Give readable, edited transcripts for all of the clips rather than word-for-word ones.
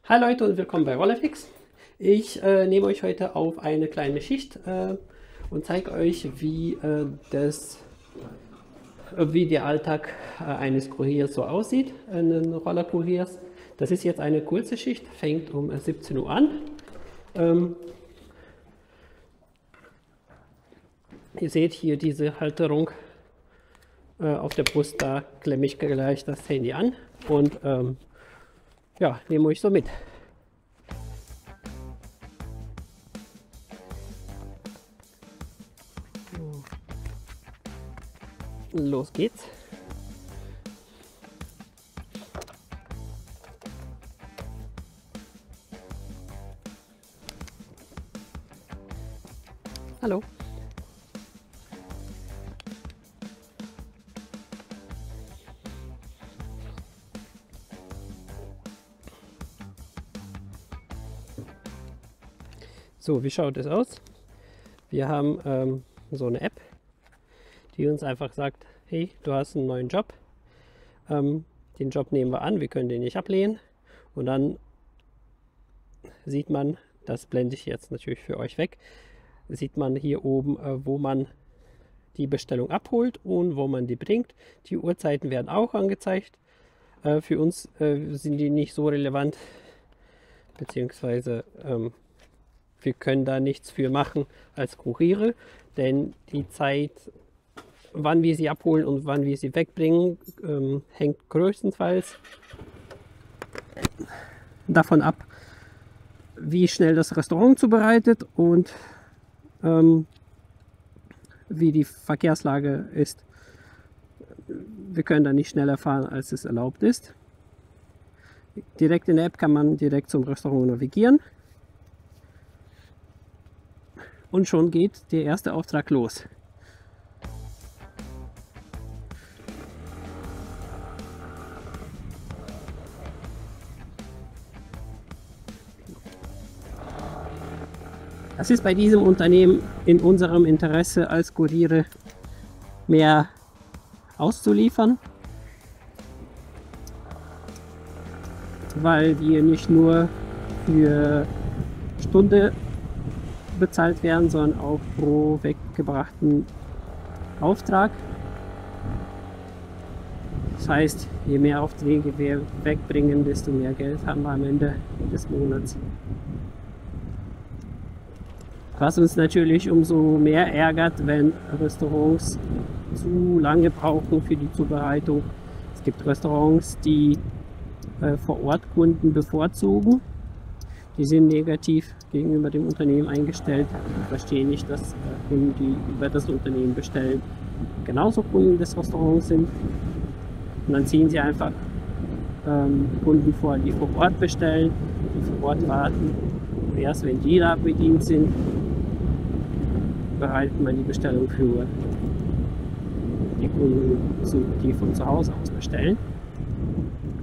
Hi Leute und willkommen bei Rollerfix. Ich nehme euch heute auf eine kleine Schicht und zeige euch, wie der Alltag eines Kuriers so aussieht, eines Rollerkuriers. Das ist jetzt eine kurze Schicht, fängt um 17 Uhr an. Ihr seht hier diese Halterung auf der Brust, da klemme ich gleich das Handy an und ja, nehme euch so mit. Los geht's. Hallo. So, wie schaut es aus? Wir haben so eine App, die uns einfach sagt, hey, du hast einen neuen Job. Den Job nehmen wir an, wir können den nicht ablehnen. Und dann sieht man, das blende ich jetzt natürlich für euch weg, sieht man hier oben, wo man die Bestellung abholt und wo man die bringt. Die Uhrzeiten werden auch angezeigt. Für uns sind die nicht so relevant, beziehungsweise wir können da nichts für machen als Kuriere, denn die Zeit, wann wir sie abholen und wann wir sie wegbringen, hängt größtenteils davon ab, wie schnell das Restaurant zubereitet und wie die Verkehrslage ist. Wir können da nicht schneller fahren, als es erlaubt ist. Direkt in der App kann man direkt zum Restaurant navigieren. Und schon geht der erste Auftrag los. Das ist bei diesem Unternehmen in unserem Interesse als Kuriere mehr auszuliefern, weil wir nicht nur für Stunde bezahlt werden, sondern auch pro weggebrachten Auftrag. Das heißt, je mehr Aufträge wir wegbringen, desto mehr Geld haben wir am Ende des Monats. Was uns natürlich umso mehr ärgert, wenn Restaurants zu lange brauchen für die Zubereitung. Es gibt Restaurants, die vor Ort Kunden bevorzugen. Die sind negativ gegenüber dem Unternehmen eingestellt. Ich verstehe nicht, dass Kunden, die über das Unternehmen bestellen, genauso Kunden des Restaurants sind. Und dann ziehen sie einfach Kunden vor, die vor Ort bestellen, die vor Ort warten. Und erst wenn die da bedient sind, behalten man die Bestellung für die Kunden, die von zu Hause aus bestellen.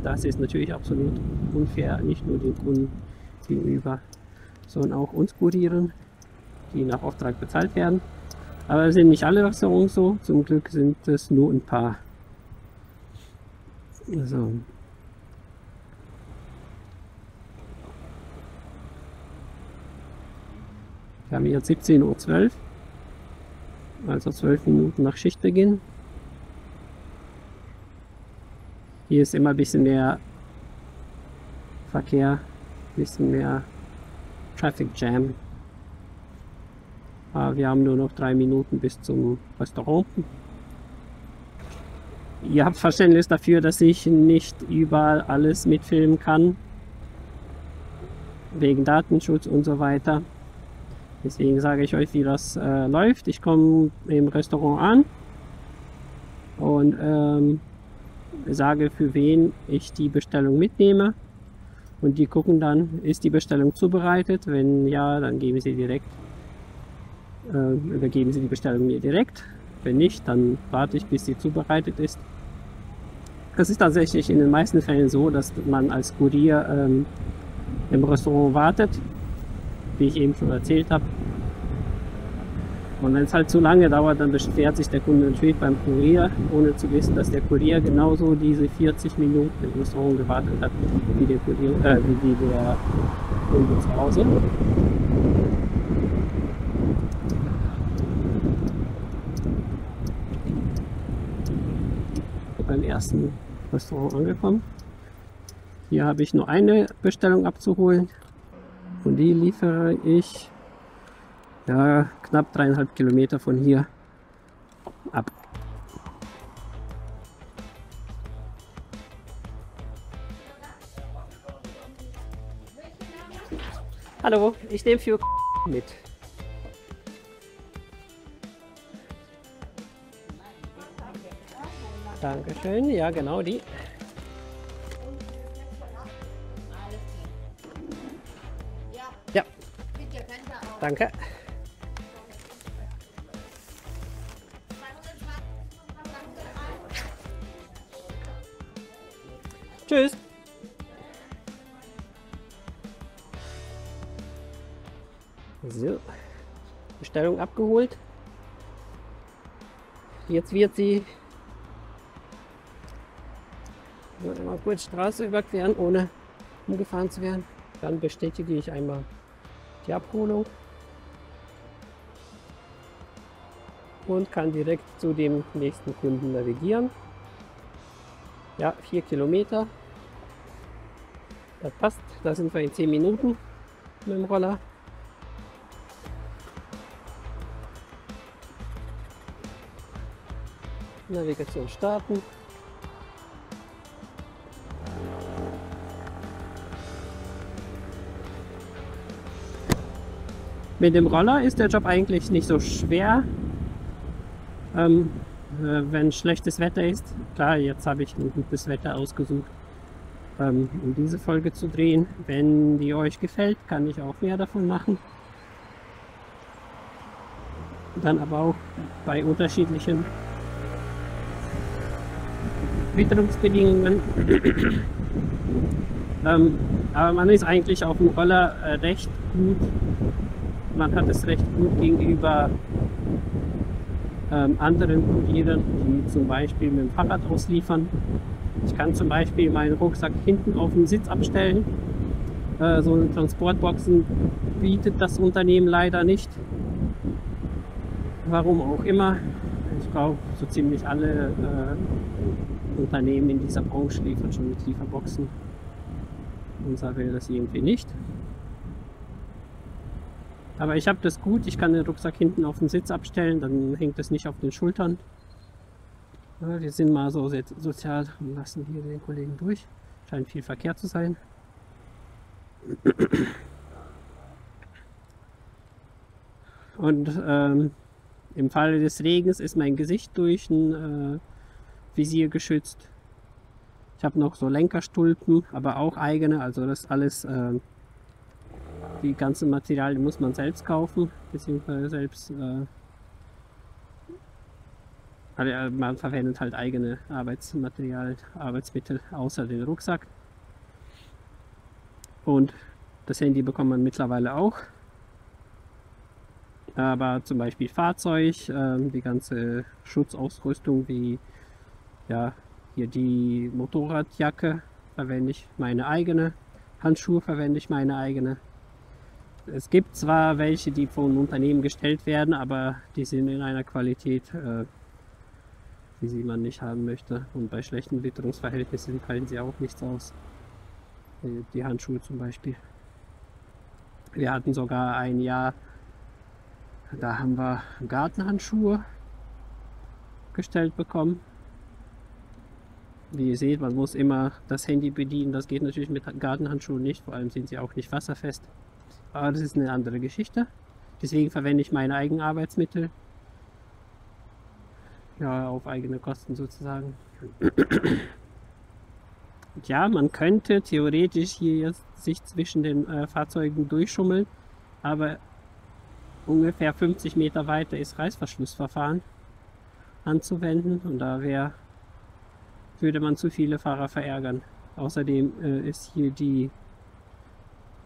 Das ist natürlich absolut unfair, nicht nur den Kunden gegenüber, sondern auch uns Kurieren, die nach Auftrag bezahlt werden. Aber es sind nicht alle Restaurants so, zum Glück sind es nur ein paar. So. Wir haben jetzt 17:12 Uhr, also 12 Minuten nach Schichtbeginn. Hier ist immer ein bisschen mehr Verkehr, ein bisschen mehr Traffic Jam. Aber wir haben nur noch 3 Minuten bis zum Restaurant. Ihr habt Verständnis dafür, dass ich nicht überall alles mitfilmen kann, wegen Datenschutz und so weiter. Deswegen sage ich euch, wie das läuft. Ich komme im Restaurant an und sage, für wen ich die Bestellung mitnehme. Und die gucken dann, ist die Bestellung zubereitet? Wenn ja, dann übergeben sie die Bestellung mir direkt. Wenn nicht, dann warte ich, bis sie zubereitet ist. Es ist tatsächlich in den meisten Fällen so, dass man als Kurier im Restaurant wartet, wie ich eben schon erzählt habe. Und wenn es halt zu lange dauert, dann beschwert sich der Kunde natürlich beim Kurier, ohne zu wissen, dass der Kurier genauso diese 40 Minuten im Restaurant gewartet hat, wie der Kurier, wie der Kunde zu Hause. Beim ersten Restaurant angekommen. Hier habe ich nur eine Bestellung abzuholen und die liefere ich ja, knapp 3,5 Kilometer von hier ab. Hallo, ich nehme für mit. Dankeschön, ja genau die. Ja, danke. Tschüss. So, Bestellung abgeholt. Jetzt wird sie mal kurz Straße überqueren, ohne umgefahren zu werden. Dann bestätige ich einmal die Abholung und kann direkt zu dem nächsten Kunden navigieren. Ja, 4 Kilometer. Das passt. Da sind wir in 10 Minuten mit dem Roller. Navigation starten. Mit dem Roller ist der Job eigentlich nicht so schwer, wenn schlechtes Wetter ist. Klar, jetzt habe ich ein gutes Wetter ausgesucht, um diese Folge zu drehen. Wenn die euch gefällt, kann ich auch mehr davon machen. Dann aber auch bei unterschiedlichen Witterungsbedingungen. Aber man ist eigentlich auf dem Roller recht gut. Man hat es recht gut gegenüber anderen Kurieren, die zum Beispiel mit dem Fahrrad ausliefern. Ich kann zum Beispiel meinen Rucksack hinten auf den Sitz abstellen. So eine Transportboxen bietet das Unternehmen leider nicht. Warum auch immer. Ich glaube, so ziemlich alle Unternehmen in dieser Branche liefern schon mit Lieferboxen. Unser will das irgendwie nicht. Aber ich habe das gut, ich kann den Rucksack hinten auf den Sitz abstellen, dann hängt es nicht auf den Schultern. Ja, wir sind mal so sozial und lassen hier den Kollegen durch. Scheint viel Verkehr zu sein. Und im Falle des Regens ist mein Gesicht durch ein Visier geschützt. Ich habe noch so Lenkerstulpen, aber auch eigene, also das alles... die ganzen Materialien muss man selbst kaufen, beziehungsweise selbst, man verwendet halt eigene Arbeitsmittel außer den Rucksack. Und das Handy bekommt man mittlerweile auch. Aber zum Beispiel Fahrzeug, die ganze Schutzausrüstung wie ja, hier die Motorradjacke verwende ich meine eigene, Handschuhe verwende ich meine eigene. Es gibt zwar welche, die von Unternehmen gestellt werden, aber die sind in einer Qualität, wie sie man nicht haben möchte. Und bei schlechten Witterungsverhältnissen fallen sie auch nichts aus. Die Handschuhe zum Beispiel. Wir hatten sogar ein Jahr, da haben wir Gartenhandschuhe gestellt bekommen. Wie ihr seht, man muss immer das Handy bedienen. Das geht natürlich mit Gartenhandschuhen nicht, vor allem sind sie auch nicht wasserfest. Aber das ist eine andere Geschichte. Deswegen verwende ich meine eigenen Arbeitsmittel. Ja, auf eigene Kosten sozusagen. Und ja, man könnte theoretisch hier jetzt sich zwischen den Fahrzeugen durchschummeln, aber ungefähr 50 Meter weiter ist Reißverschlussverfahren anzuwenden und da würde man zu viele Fahrer verärgern. Außerdem ist hier die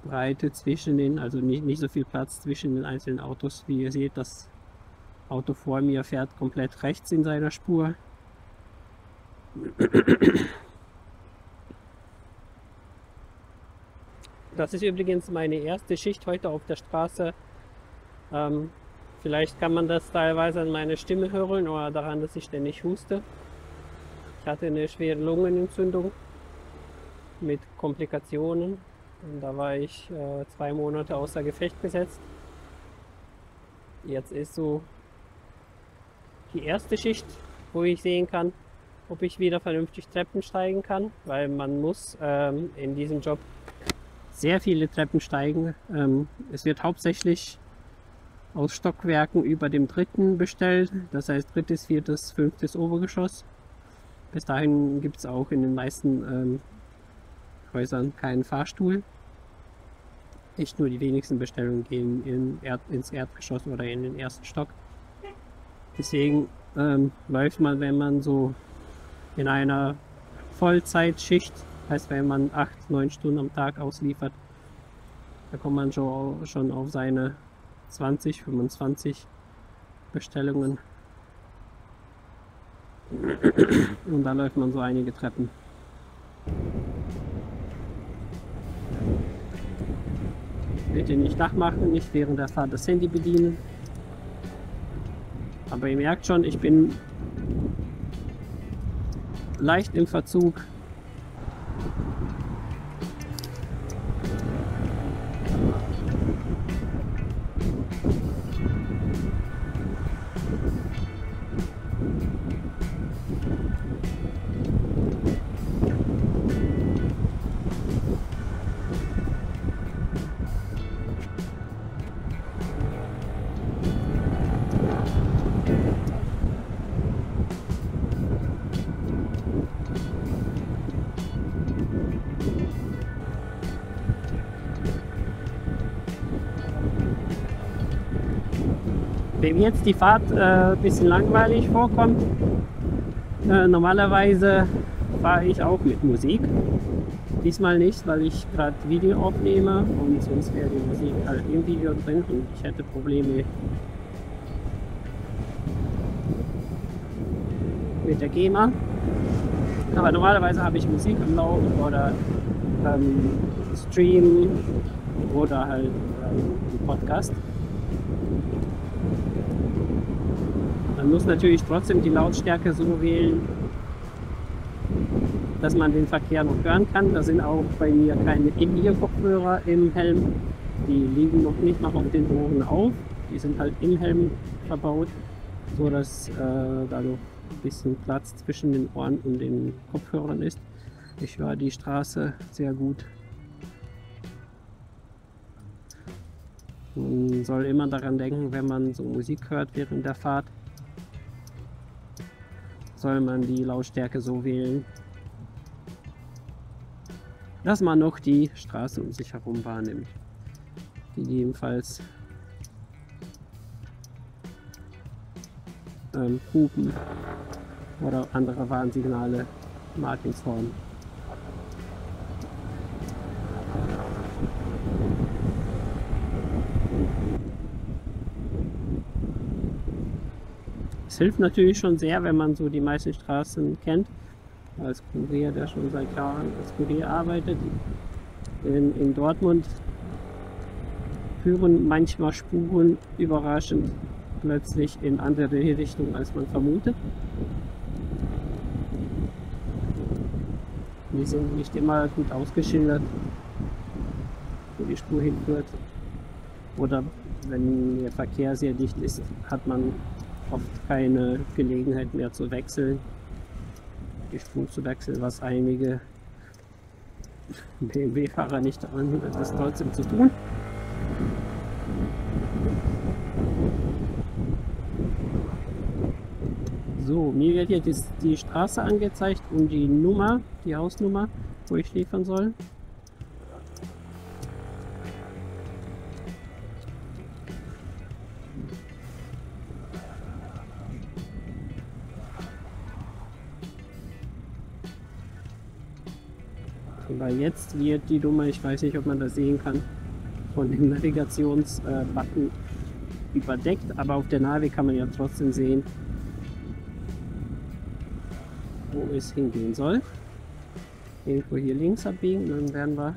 Breite zwischen den, also nicht so viel Platz zwischen den einzelnen Autos, wie ihr seht, das Auto vor mir fährt komplett rechts in seiner Spur. Das ist übrigens meine erste Schicht heute auf der Straße. Vielleicht kann man das teilweise an meiner Stimme hören oder daran, dass ich ständig huste. Ich hatte eine schwere Lungenentzündung mit Komplikationen und da war ich 2 Monate außer Gefecht gesetzt. Jetzt ist so die erste Schicht, wo ich sehen kann, ob ich wieder vernünftig Treppen steigen kann, weil man muss in diesem Job sehr viele Treppen steigen. Es wird hauptsächlich aus Stockwerken über dem 3. bestellt, das heißt 3., 4., 5. Obergeschoss. Bis dahin gibt es auch in den meisten Häusern keinen Fahrstuhl. Echt nur die wenigsten Bestellungen gehen ins Erdgeschoss oder in den 1. Stock. Deswegen läuft man, wenn man so in einer Vollzeitschicht, heißt wenn man 8, 9 Stunden am Tag ausliefert, da kommt man schon auf seine 20, 25 Bestellungen. Und da läuft man so einige Treppen. Bitte nicht nachmachen, nicht während der Fahrt das Handy bedienen. Aber ihr merkt schon, ich bin leicht im Verzug. Wem jetzt die Fahrt ein bisschen langweilig vorkommt, normalerweise fahre ich auch mit Musik. Diesmal nicht, weil ich gerade Video aufnehme und sonst wäre die Musik halt im Video drin und ich hätte Probleme mit der GEMA. Aber normalerweise habe ich Musik am Laufen oder Stream oder halt einen Podcast. Man muss natürlich trotzdem die Lautstärke so wählen, dass man den Verkehr noch hören kann. Da sind auch bei mir keine In-Ear-Kopfhörer im Helm. Die liegen noch nicht mal auf den Ohren auf. Die sind halt im Helm verbaut, so dass da noch ein bisschen Platz zwischen den Ohren und den Kopfhörern ist. Ich höre die Straße sehr gut. Man soll immer daran denken, wenn man so Musik hört während der Fahrt, soll man die Lautstärke so wählen, dass man noch die Straße um sich herum wahrnimmt. Gegebenenfalls Hupen oder andere Warnsignale, Martinshorn. Es hilft natürlich schon sehr, wenn man so die meisten Straßen kennt. Als Kurier, der schon seit Jahren als Kurier arbeitet. In Dortmund führen manchmal Spuren überraschend plötzlich in andere Richtungen, als man vermutet. Die sind nicht immer gut ausgeschildert, wo die Spur hinführt. Oder wenn der Verkehr sehr dicht ist, hat man oft keine Gelegenheit mehr zu wechseln, die Spur zu wechseln, was einige BMW-Fahrer nicht daran hindert, das trotzdem zu tun. So, mir wird jetzt die Straße angezeigt und die Nummer, die Hausnummer, wo ich liefern soll. Weil jetzt wird die Nummer, ich weiß nicht, ob man das sehen kann, von dem Navigationsbutton überdeckt, aber auf der Navi kann man ja trotzdem sehen, wo es hingehen soll. Irgendwo hier links abbiegen, dann wären wir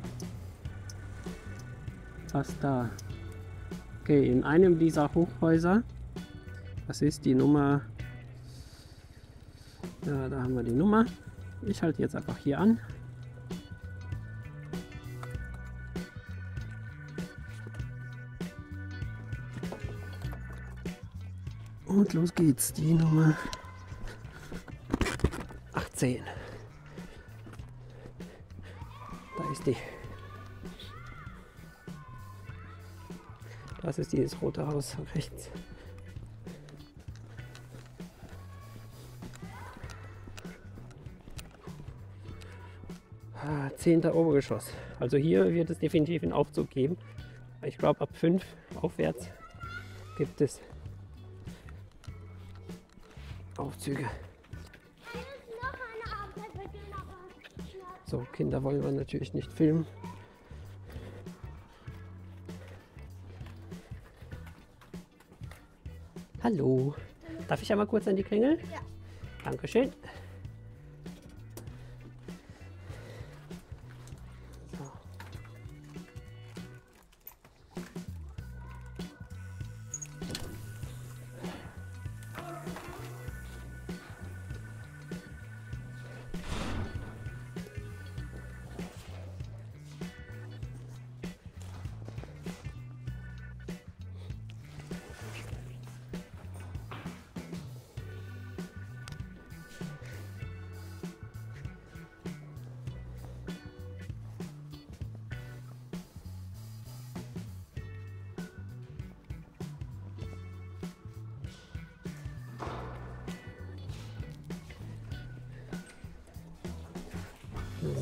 fast da. Okay, in einem dieser Hochhäuser, das ist die Nummer, ja, da haben wir die Nummer. Ich halte jetzt einfach hier an. Und los geht's, die Nummer 18. Da ist die. Das ist dieses rote Haus rechts. Ah, 10. Obergeschoss. Also hier wird es definitiv einen Aufzug geben. Ich glaube ab 5 aufwärts gibt es Aufzüge. So, Kinder wollen wir natürlich nicht filmen. Hallo. Darf ich einmal kurz an die Klingel? Ja. Dankeschön.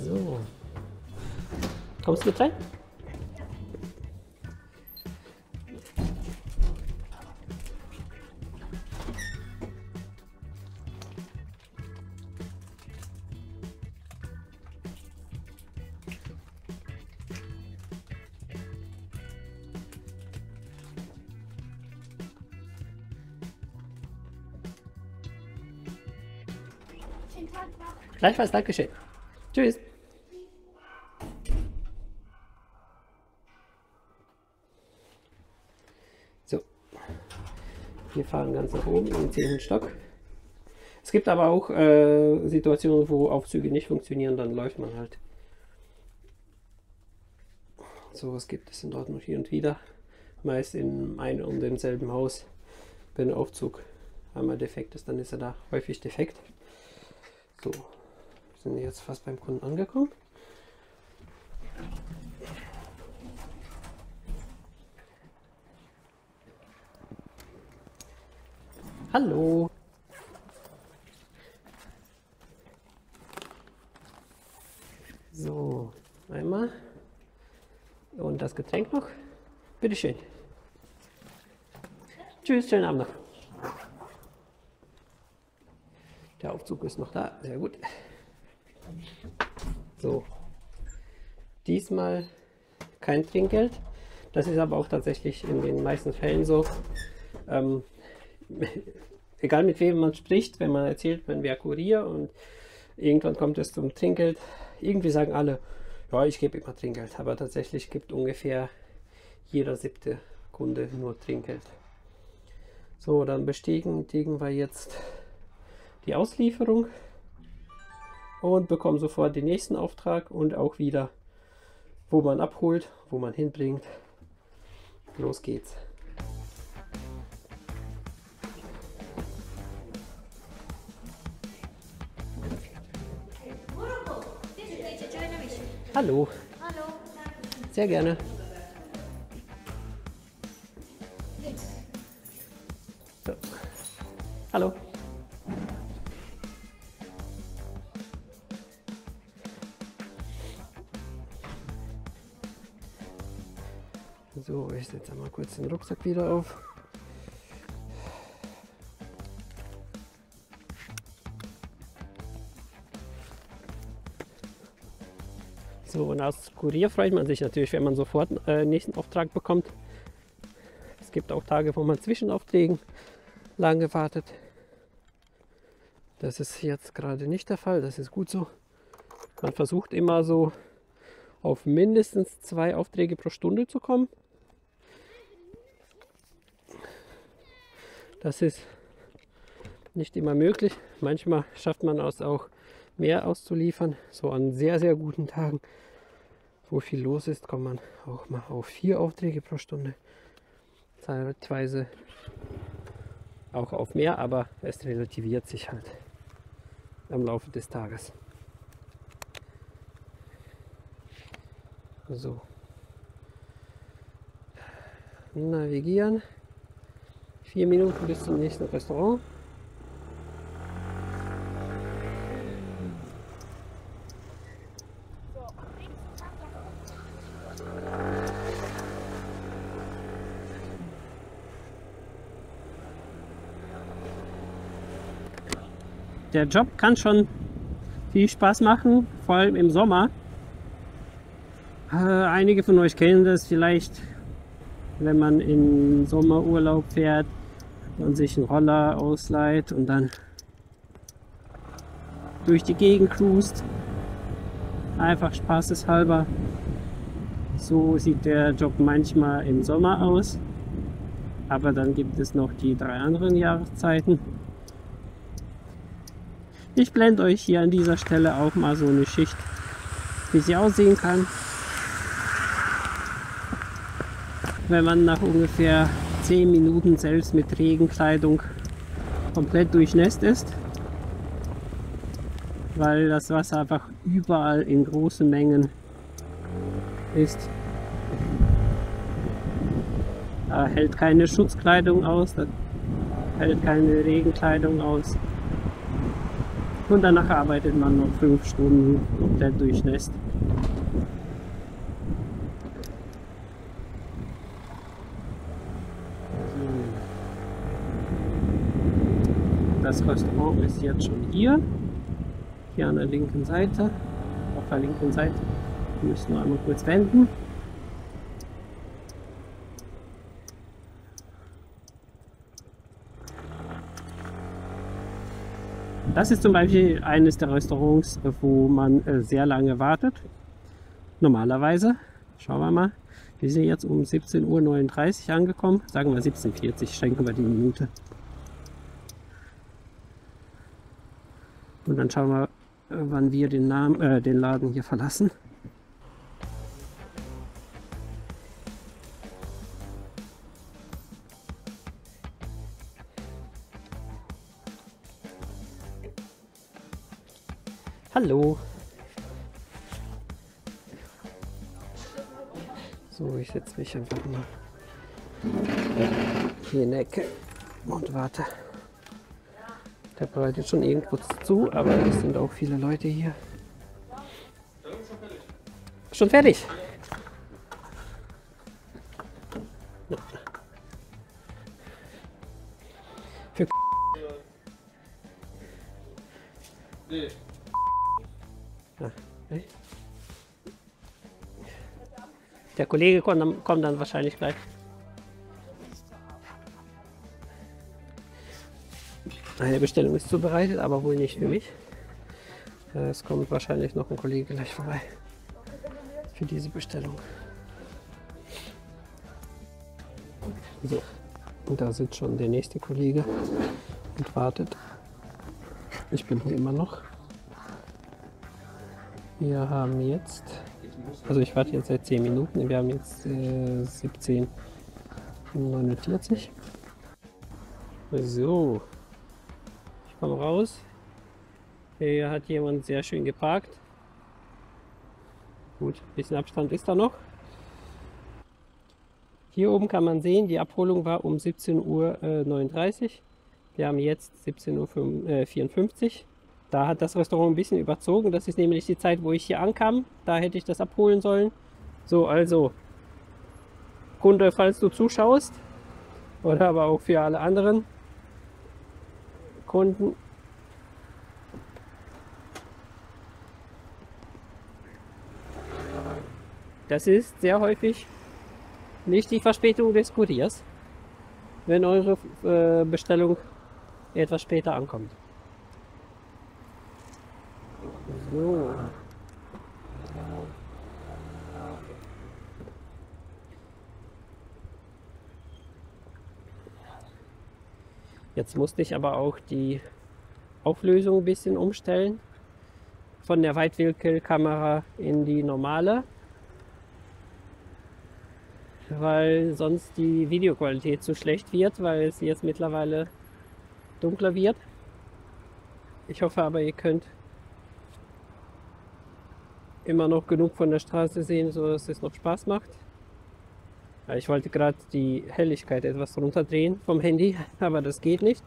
So. Kommst du mit rein? Schönen Tag noch. Gleichfalls, Dankeschön. Tschüss. So, wir fahren ganz nach oben in den 10. Stock. Es gibt aber auch Situationen, wo Aufzüge nicht funktionieren, dann läuft man halt. So was gibt es in Dortmund hier und wieder. Meist in einem und demselben Haus. Wenn der Aufzug einmal defekt ist, dann ist er da häufig defekt. So, wir sind jetzt fast beim Kunden angekommen. Hallo. So, einmal. Und das Getränk noch. Bitteschön. Tschüss, schönen Abend noch. Der Aufzug ist noch da, sehr gut. So, diesmal kein Trinkgeld. Das ist aber auch tatsächlich in den meisten Fällen so. Egal mit wem man spricht, wenn man erzählt, man wäre Kurier und irgendwann kommt es zum Trinkgeld. Irgendwie sagen alle, ja, ich gebe immer Trinkgeld, aber tatsächlich gibt ungefähr jeder 7. Kunde nur Trinkgeld. So, dann bestätigen wir jetzt die Auslieferung und bekommen sofort den nächsten Auftrag und auch wieder, wo man abholt, wo man hinbringt. Los geht's. Hallo. Hallo. Sehr gerne. So. Hallo. So, ich setze mal kurz den Rucksack wieder auf. So, und als Kurier freut man sich natürlich, wenn man sofort nächsten Auftrag bekommt. Es gibt auch Tage, wo man zwischen Aufträgen lange wartet. Das ist jetzt gerade nicht der Fall, das ist gut so. Man versucht immer so auf mindestens 2 Aufträge pro Stunde zu kommen. Das ist nicht immer möglich. Manchmal schafft man es auch mehr auszuliefern. So an sehr, sehr guten Tagen, wo viel los ist, kommt man auch mal auf 4 Aufträge pro Stunde. Teilweise auch auf mehr, aber es relativiert sich halt am Laufe des Tages. So. Navigieren. 4 Minuten bis zum nächsten Restaurant. Der Job kann schon viel Spaß machen, vor allem im Sommer. Einige von euch kennen das vielleicht, wenn man in Sommerurlaub fährt und sich einen Roller ausleiht und dann durch die Gegend cruist. Einfach spaßeshalber. So sieht der Job manchmal im Sommer aus. Aber dann gibt es noch die 3 anderen Jahreszeiten. Ich blende euch hier an dieser Stelle auch mal so eine Schicht, wie sie aussehen kann. Wenn man nach ungefähr 10 Minuten selbst mit Regenkleidung komplett durchnässt ist, weil das Wasser einfach überall in großen Mengen ist. Da hält keine Schutzkleidung aus, da hält keine Regenkleidung aus. Und danach arbeitet man noch 5 Stunden komplett durchnässt. Das Restaurant ist jetzt schon hier an der linken Seite. Auf der linken Seite. Wir müssen nur einmal kurz wenden. Das ist zum Beispiel eines der Restaurants, wo man sehr lange wartet. Normalerweise, schauen wir mal, wir sind jetzt um 17:39 Uhr angekommen. Sagen wir 17:40 Uhr, schenken wir die Minute. Und dann schauen wir, wann wir den Laden hier verlassen. Hallo. So, ich setze mich einfach mal hier in der Ecke und warte. Der bereitet schon irgendwo zu, aber es sind auch viele Leute hier. Schon fertig? Ja. Für nee. Ah, okay. Der Kollege kommt dann wahrscheinlich gleich. Eine Bestellung ist zubereitet, aber wohl nicht für mich. Es kommt wahrscheinlich noch ein Kollege gleich vorbei für diese Bestellung. So, und da sitzt schon der nächste Kollege und wartet. Ich bin hier immer noch. Wir haben jetzt, also ich warte jetzt seit 10 Minuten, wir haben jetzt 17:49. So, ich komme raus. Hier hat jemand sehr schön geparkt. Gut, ein bisschen Abstand ist da noch. Hier oben kann man sehen, die Abholung war um 17:39 Uhr. Wir haben jetzt 17:54 Uhr. Da hat das Restaurant ein bisschen überzogen. Das ist nämlich die Zeit, wo ich hier ankam. Da hätte ich das abholen sollen. So, also, Kunde, falls du zuschaust, oder aber auch für alle anderen Kunden. Das ist sehr häufig nicht die Verspätung des Kuriers, wenn eure Bestellung etwas später ankommt. So. Jetzt musste ich aber auch die Auflösung ein bisschen umstellen. Von der Weitwinkelkamera in die normale. Weil sonst die Videoqualität zu schlecht wird, weil es jetzt mittlerweile dunkler wird. Ich hoffe aber, ihr könnt immer noch genug von der Straße sehen, so dass es noch Spaß macht. Ich wollte gerade die Helligkeit etwas runterdrehen vom Handy, aber das geht nicht.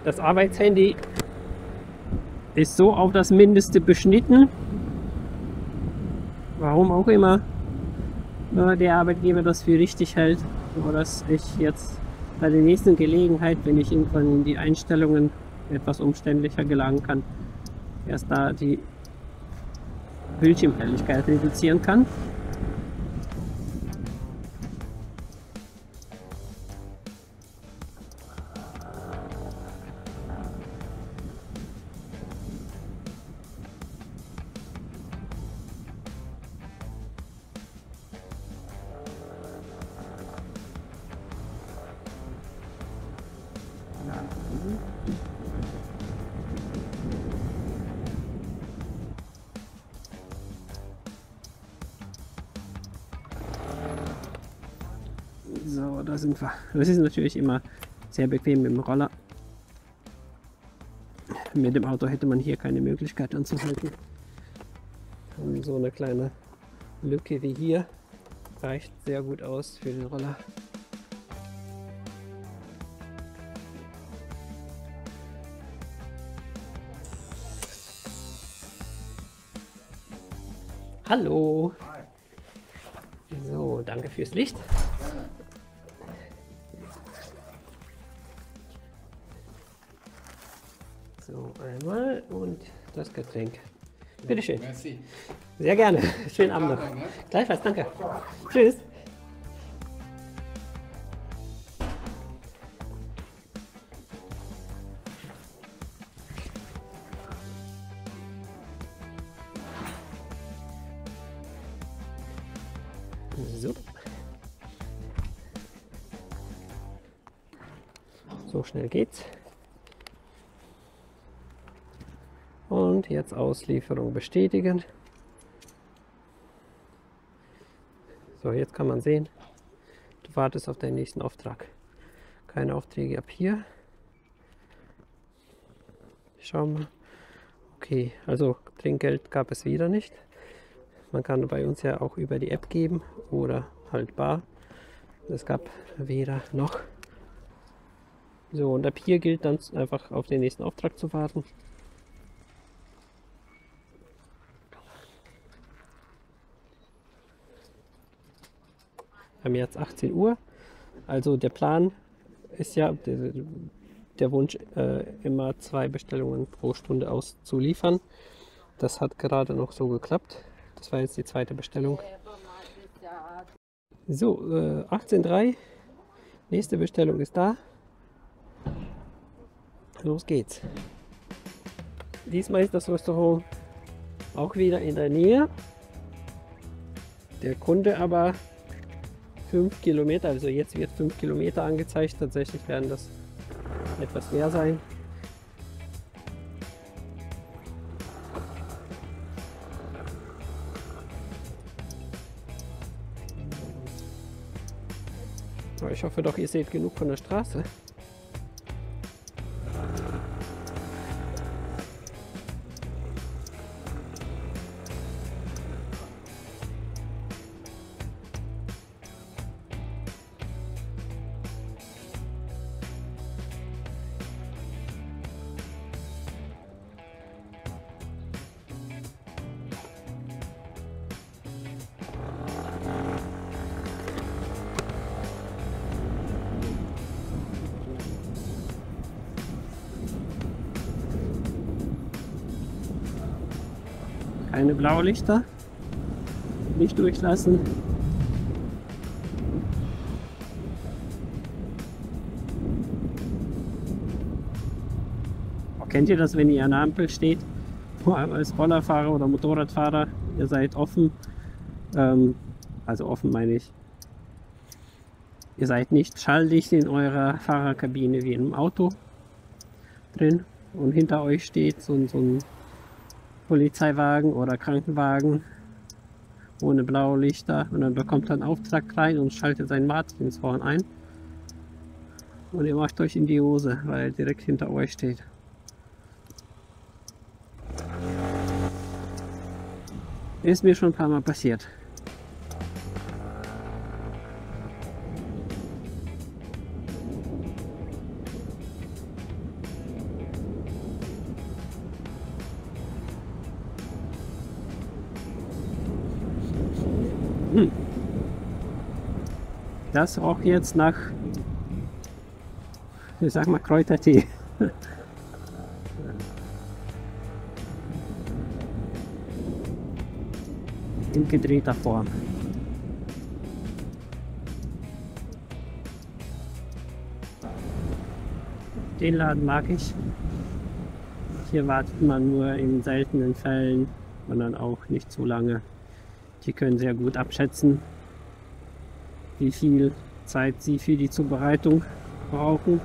Das Arbeitshandy ist so auf das Mindeste beschnitten. Warum auch immer der Arbeitgeber das für richtig hält, so dass ich jetzt bei der nächsten Gelegenheit, wenn ich irgendwann in die Einstellungen etwas umständlicher gelangen kann, erst da die Bildschirmhelligkeit reduzieren kann. So, da sind wir. Das ist natürlich immer sehr bequem mit dem Roller. Mit dem Auto hätte man hier keine Möglichkeit anzuhalten. Und so eine kleine Lücke wie hier reicht sehr gut aus für den Roller. Hallo! So, danke fürs Licht. So, einmal und das Getränk. Bitteschön. Merci. Sehr gerne. Schönen Abend noch. Gleichfalls, danke. Tschüss. So. So schnell geht's. Und jetzt Auslieferung bestätigen. So, jetzt kann man sehen, du wartest auf deinen nächsten Auftrag. Keine Aufträge ab hier. Schauen wir. Okay, also Trinkgeld gab es wieder nicht. Man kann bei uns ja auch über die App geben oder halt bar. Es gab weder noch. So, und ab hier gilt dann einfach auf den nächsten Auftrag zu warten. Wir haben jetzt 18 Uhr. Also der Plan ist ja, der Wunsch, immer 2 Bestellungen pro Stunde auszuliefern. Das hat gerade noch so geklappt. Das war jetzt die zweite Bestellung. So, 18:03. Nächste Bestellung ist da. Los geht's. Diesmal ist das Restaurant auch wieder in der Nähe. Der Kunde aber 5 Kilometer, also jetzt wird 5 Kilometer angezeigt. Tatsächlich werden das etwas mehr sein. Aber ich hoffe doch, ihr seht genug von der Straße. Keine Blaulichter, nicht durchlassen. Kennt ihr das, wenn ihr an der Ampel steht? Vor allem als Rollerfahrer oder Motorradfahrer, ihr seid offen. Also offen meine ich. Ihr seid nicht schalldicht in eurer Fahrerkabine wie im Auto drin. Und hinter euch steht so ein Polizeiwagen oder Krankenwagen ohne Blaulichter. Und dann bekommt er einen Auftrag rein und schaltet sein Martinshorn ein. Und ihr macht euch in die Hose, weil er direkt hinter euch steht. Ist mir schon ein paar Mal passiert. Das auch jetzt nach, ich sag mal, Kräutertee. In gedrehter Form. Den Laden mag ich. Hier wartet man nur in seltenen Fällen und dann auch nicht zu lange. Die können sehr gut abschätzen, wie viel Zeit sie für die Zubereitung brauchen.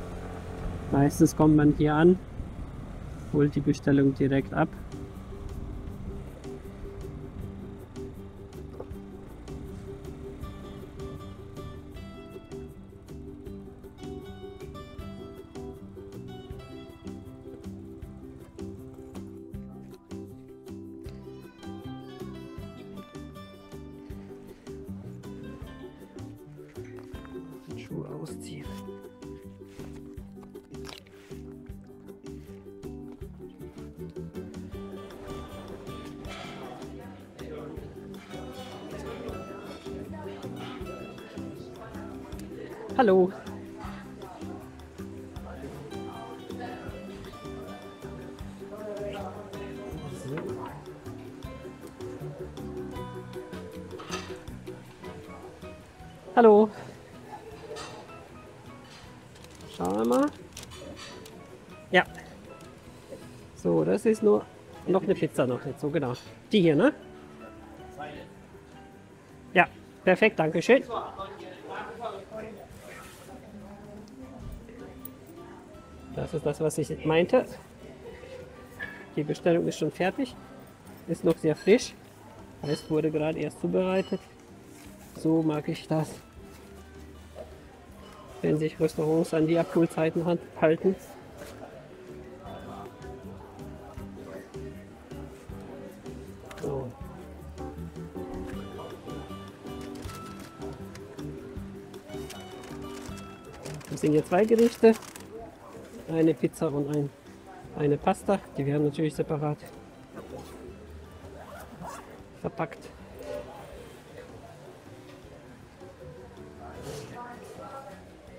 Meistens kommt man hier an, holt die Bestellung direkt ab. Schuhe ausziehen. Hallo. Hallo. Schauen wir mal. Ja. So, das ist nur noch eine Pizza noch nicht so genau. Die hier, ne? Ja, perfekt, danke schön. Das ist das, was ich meinte. Die Bestellung ist schon fertig. Ist noch sehr frisch. Es wurde gerade erst zubereitet. So mag ich das. Wenn sich Restaurants an die Abholzeiten halten. So. Das sind hier zwei Gerichte. Eine Pizza und eine Pasta. Die werden natürlich separat verpackt.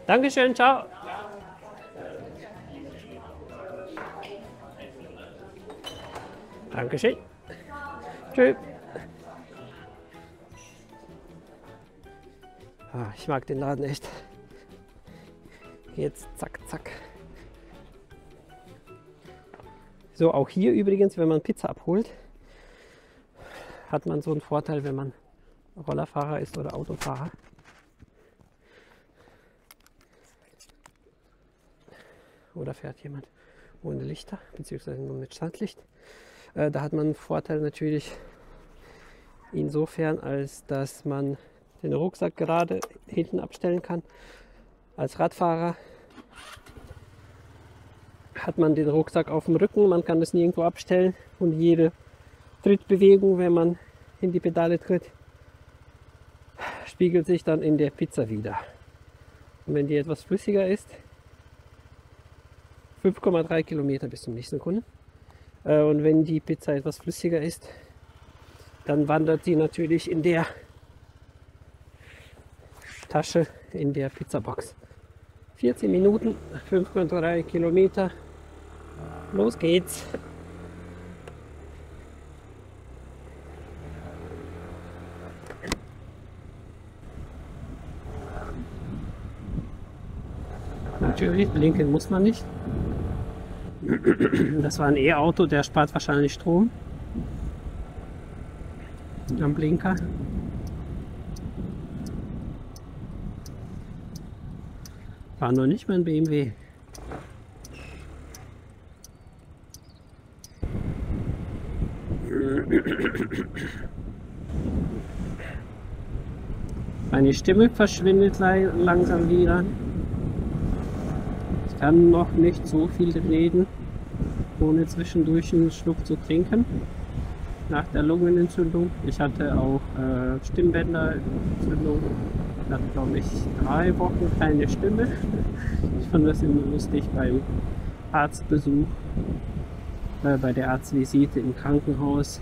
Dankeschön, ciao. Dankeschön. Tschüss. Ich mag den Laden echt. Jetzt zack, zack. So, auch hier übrigens, wenn man Pizza abholt, hat man so einen Vorteil, wenn man Rollerfahrer ist oder Autofahrer. Oder fährt jemand ohne Lichter, beziehungsweise nur mit Standlicht. Da hat man einen Vorteil natürlich insofern, als dass man den Rucksack gerade hinten abstellen kann. Als Radfahrer hat man den Rucksack auf dem Rücken, man kann das nirgendwo abstellen und jede Trittbewegung, wenn man in die Pedale tritt, spiegelt sich dann in der Pizza wieder. Und wenn die etwas flüssiger ist, 5,3 Kilometer bis zum nächsten Kunden. Und wenn die Pizza etwas flüssiger ist, dann wandert sie natürlich in der Tasche, in der Pizzabox. 14 Minuten, 5,3 Kilometer. Los geht's. Natürlich, blinken muss man nicht. Das war ein E-Auto, der spart wahrscheinlich Strom am Blinker. War noch nicht mein BMW. Meine Stimme verschwindet langsam wieder. Ich kann noch nicht so viel reden, ohne zwischendurch einen Schluck zu trinken. Nach der Lungenentzündung. Ich hatte auch Stimmbänderentzündung. Ich hatte, glaube ich, 3 Wochen keine Stimme. Ich fand das immer lustig beim Arztbesuch, bei der Arztvisite im Krankenhaus.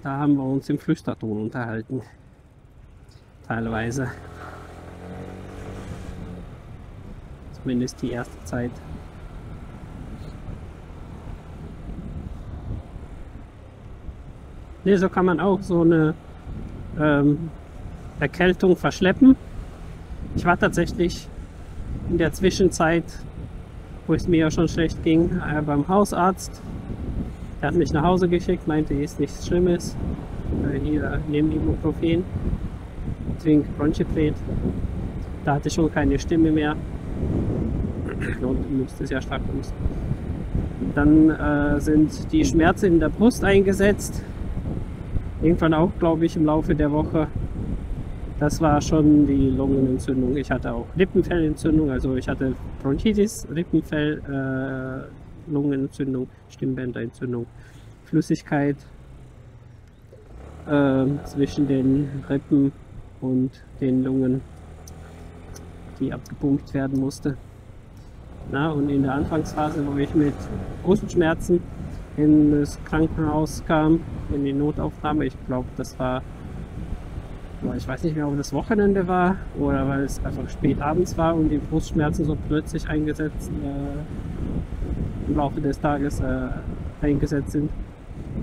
Da haben wir uns im Flüsterton unterhalten. Teilweise. Zumindest die erste Zeit. Ne, so kann man auch so eine Erkältung verschleppen. Ich war tatsächlich in der Zwischenzeit, wo es mir ja schon schlecht ging, beim Hausarzt. Der hat mich nach Hause geschickt, meinte, ist nichts Schlimmes. Hier, nehmen Ibuprofen, trink Bronchipret. Da hatte ich schon keine Stimme mehr. Und musste es ja stark husten. Dann sind die Schmerzen in der Brust eingesetzt. Irgendwann auch, glaube ich, im Laufe der Woche. Das war schon die Lungenentzündung. Ich hatte auch Lippenfellentzündung, also ich hatte Bronchitis, Lippenfell, Lungenentzündung, Stimmbänderentzündung, Flüssigkeit zwischen den Rippen und den Lungen, die abgepumpt werden musste. Na, und in der Anfangsphase, wo ich mit Brustschmerzen in das Krankenhaus kam, in die Notaufnahme, ich glaube, das war, ich weiß nicht mehr, ob das Wochenende war oder weil es einfach spät abends war und die Brustschmerzen so plötzlich eingesetzt im Laufe des Tages eingesetzt sind,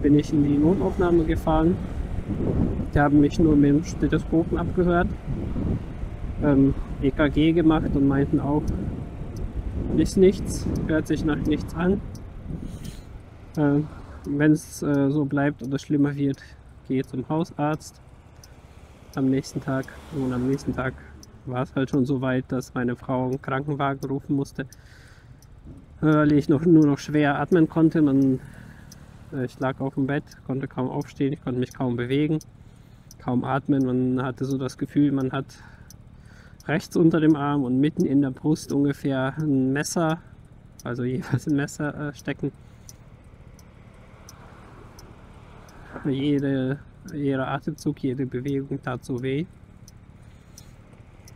bin ich in die Notaufnahme gefahren. Die haben mich nur mit dem Stethoskopen abgehört, EKG gemacht und meinten auch, ist nichts, hört sich nach nichts an. Wenn es so bleibt oder schlimmer wird, gehe zum Hausarzt am nächsten Tag. Und am nächsten Tag war es halt schon so weit, dass meine Frau einen Krankenwagen rufen musste, weil ich nur noch schwer atmen konnte. Ich lag auf dem Bett, konnte kaum aufstehen, ich konnte mich kaum bewegen, kaum atmen. Man hatte so das Gefühl, man hat rechts unter dem Arm und mitten in der Brust ungefähr ein Messer, also jeweils ein Messer stecken. Jeder Atemzug, jede Bewegung tat so weh.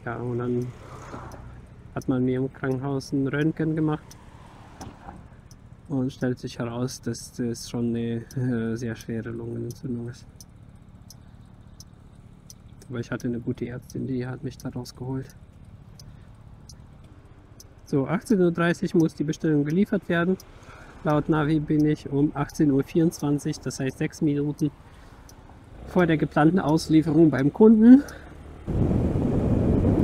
Ja, und dann hat man mir im Krankenhaus ein Röntgen gemacht und stellt sich heraus, dass das schon eine sehr schwere Lungenentzündung ist. Aber ich hatte eine gute Ärztin, die hat mich da rausgeholt. So, 18:30 Uhr muss die Bestellung geliefert werden. Laut Navi bin ich um 18:24 Uhr, das heißt 6 Minuten vor der geplanten Auslieferung beim Kunden.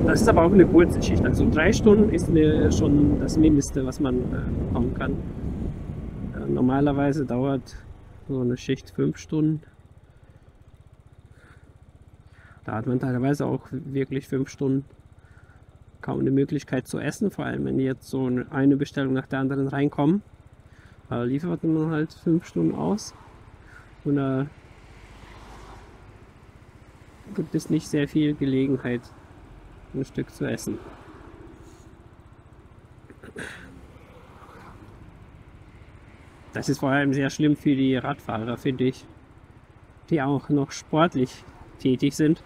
Das ist aber auch eine kurze Schicht, also 3 Stunden ist schon das Mindeste, was man bekommen kann. Normalerweise dauert so eine Schicht 5 Stunden. Da hat man teilweise auch wirklich 5 Stunden kaum eine Möglichkeit zu essen, vor allem wenn jetzt so eine Bestellung nach der anderen reinkommen. Da liefert man halt 5 Stunden aus und da gibt es nicht sehr viel Gelegenheit, ein Stück zu essen. Das ist vor allem sehr schlimm für die Radfahrer, finde ich, die auch noch sportlich tätig sind.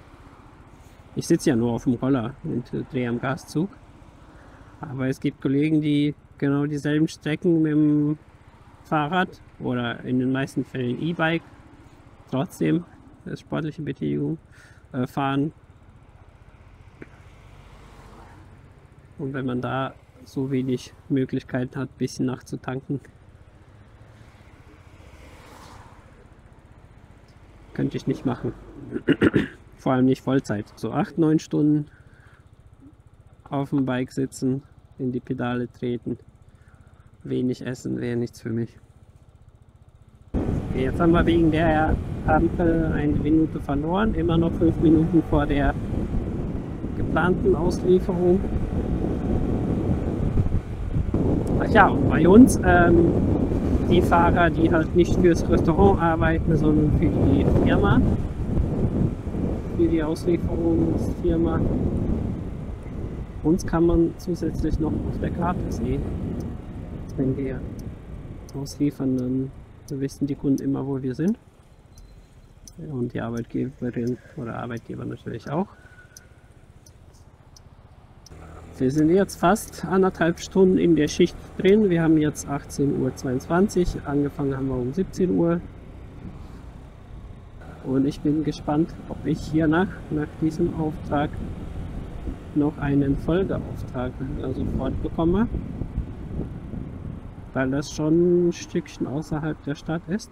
Ich sitze ja nur auf dem Roller und drehe am Gaszug. Aber es gibt Kollegen, die genau dieselben Strecken mit dem Fahrrad oder in den meisten Fällen E-Bike trotzdem sportliche Betätigung fahren. Und wenn man da so wenig Möglichkeiten hat, ein bisschen nachzutanken, könnte ich nicht machen. Vor allem nicht Vollzeit. So 8, 9 Stunden auf dem Bike sitzen, in die Pedale treten, wenig essen, wäre nichts für mich. Okay, jetzt haben wir wegen der Ampel eine Minute verloren, immer noch 5 Minuten vor der geplanten Auslieferung. Ach ja, und bei uns, die Fahrer, die halt nicht fürs Restaurant arbeiten, sondern für die Firma, für die Auslieferungsfirma, uns kann man zusätzlich noch auf der Karte sehen. Wenn wir ausliefern, dann wissen die Kunden immer, wo wir sind. Und die Arbeitgeberin oder Arbeitgeber natürlich auch. Wir sind jetzt fast 1,5 Stunden in der Schicht drin. Wir haben jetzt 18:22 Uhr. Angefangen haben wir um 17 Uhr. Und ich bin gespannt, ob ich hier nach diesem Auftrag noch einen Folgeauftrag sofort bekomme. Weil das schon ein Stückchen außerhalb der Stadt ist.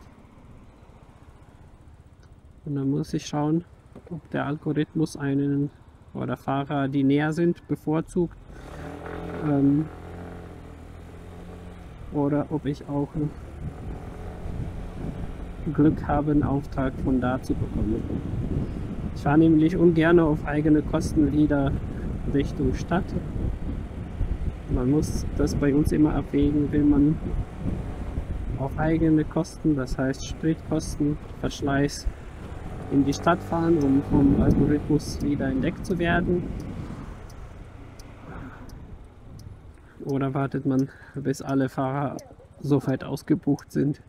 Und dann muss ich schauen, ob der Algorithmus einen oder Fahrer, die näher sind, bevorzugt. Oder ob ich auch Glück habe, einen Auftrag von da zu bekommen. Ich fahre nämlich ungern auf eigene Kosten wieder Richtung Stadt. Man muss das bei uns immer abwägen, will man auf eigene Kosten, das heißt Spritkosten, Verschleiß, in die Stadt fahren, um vom Algorithmus wieder entdeckt zu werden. Oder wartet man, bis alle Fahrer so weit ausgebucht sind,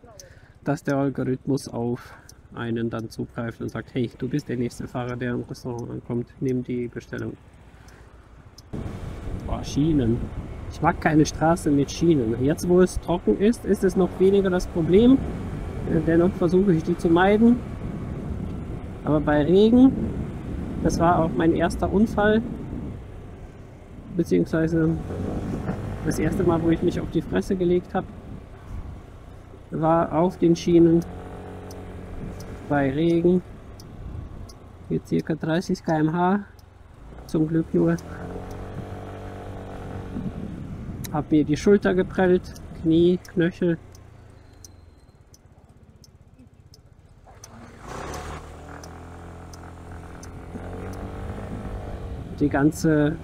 dass der Algorithmus auf einen dann zugreift und sagt, hey, du bist der nächste Fahrer, der im Restaurant ankommt, nimm die Bestellung. Boah, Schienen. Ich mag keine Straße mit Schienen. Jetzt, wo es trocken ist, ist es noch weniger das Problem. Dennoch versuche ich die zu meiden. Aber bei Regen, das war auch mein erster Unfall, beziehungsweise das erste Mal, wo ich mich auf die Fresse gelegt habe, war auf den Schienen bei Regen mit ca. 30 km/h, zum Glück nur. Hab mir die Schulter geprellt, Knie, Knöchel. Die ganze,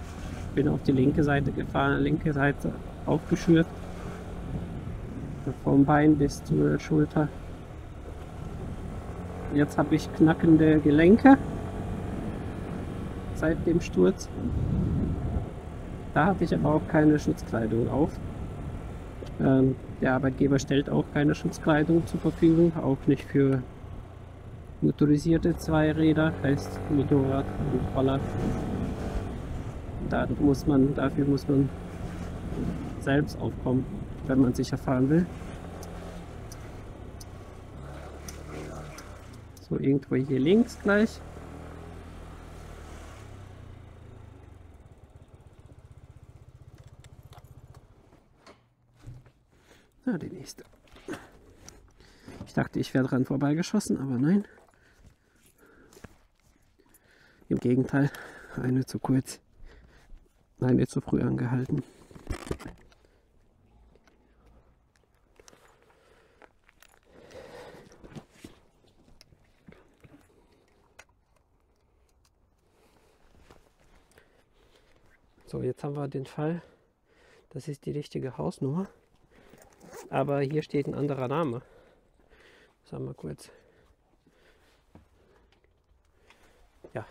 bin auf die linke Seite gefahren, linke Seite aufgeschürt. Vom Bein bis zur Schulter. Jetzt habe ich knackende Gelenke seit dem Sturz. Da hatte ich aber auch keine Schutzkleidung auf. Der Arbeitgeber stellt auch keine Schutzkleidung zur Verfügung, auch nicht für motorisierte Zweiräder, heißt Motorrad und Roller. Dafür muss man selbst aufkommen, wenn man sicher fahren will. So, irgendwo hier links gleich. Na, die nächste. Ich dachte, ich wäre dran vorbeigeschossen, aber nein. Im Gegenteil, eine zu kurz, eine zu früh angehalten. So, jetzt haben wir den Fall, das ist die richtige Hausnummer, aber hier steht ein anderer Name. Sagen wir kurz. Ja.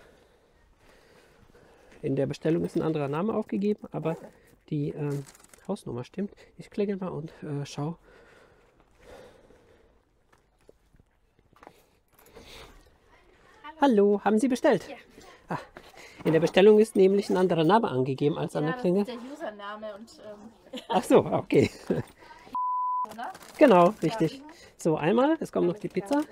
In der Bestellung ist ein anderer Name aufgegeben, aber die Hausnummer stimmt. Ich klingel mal und schau. Hallo, haben Sie bestellt? Ja. Ah, in der Bestellung ist nämlich ein anderer Name angegeben als an der Klingel. Das ist der Username und Ach so, okay. oder? Genau, richtig. So, einmal, es kommt noch die Pizza.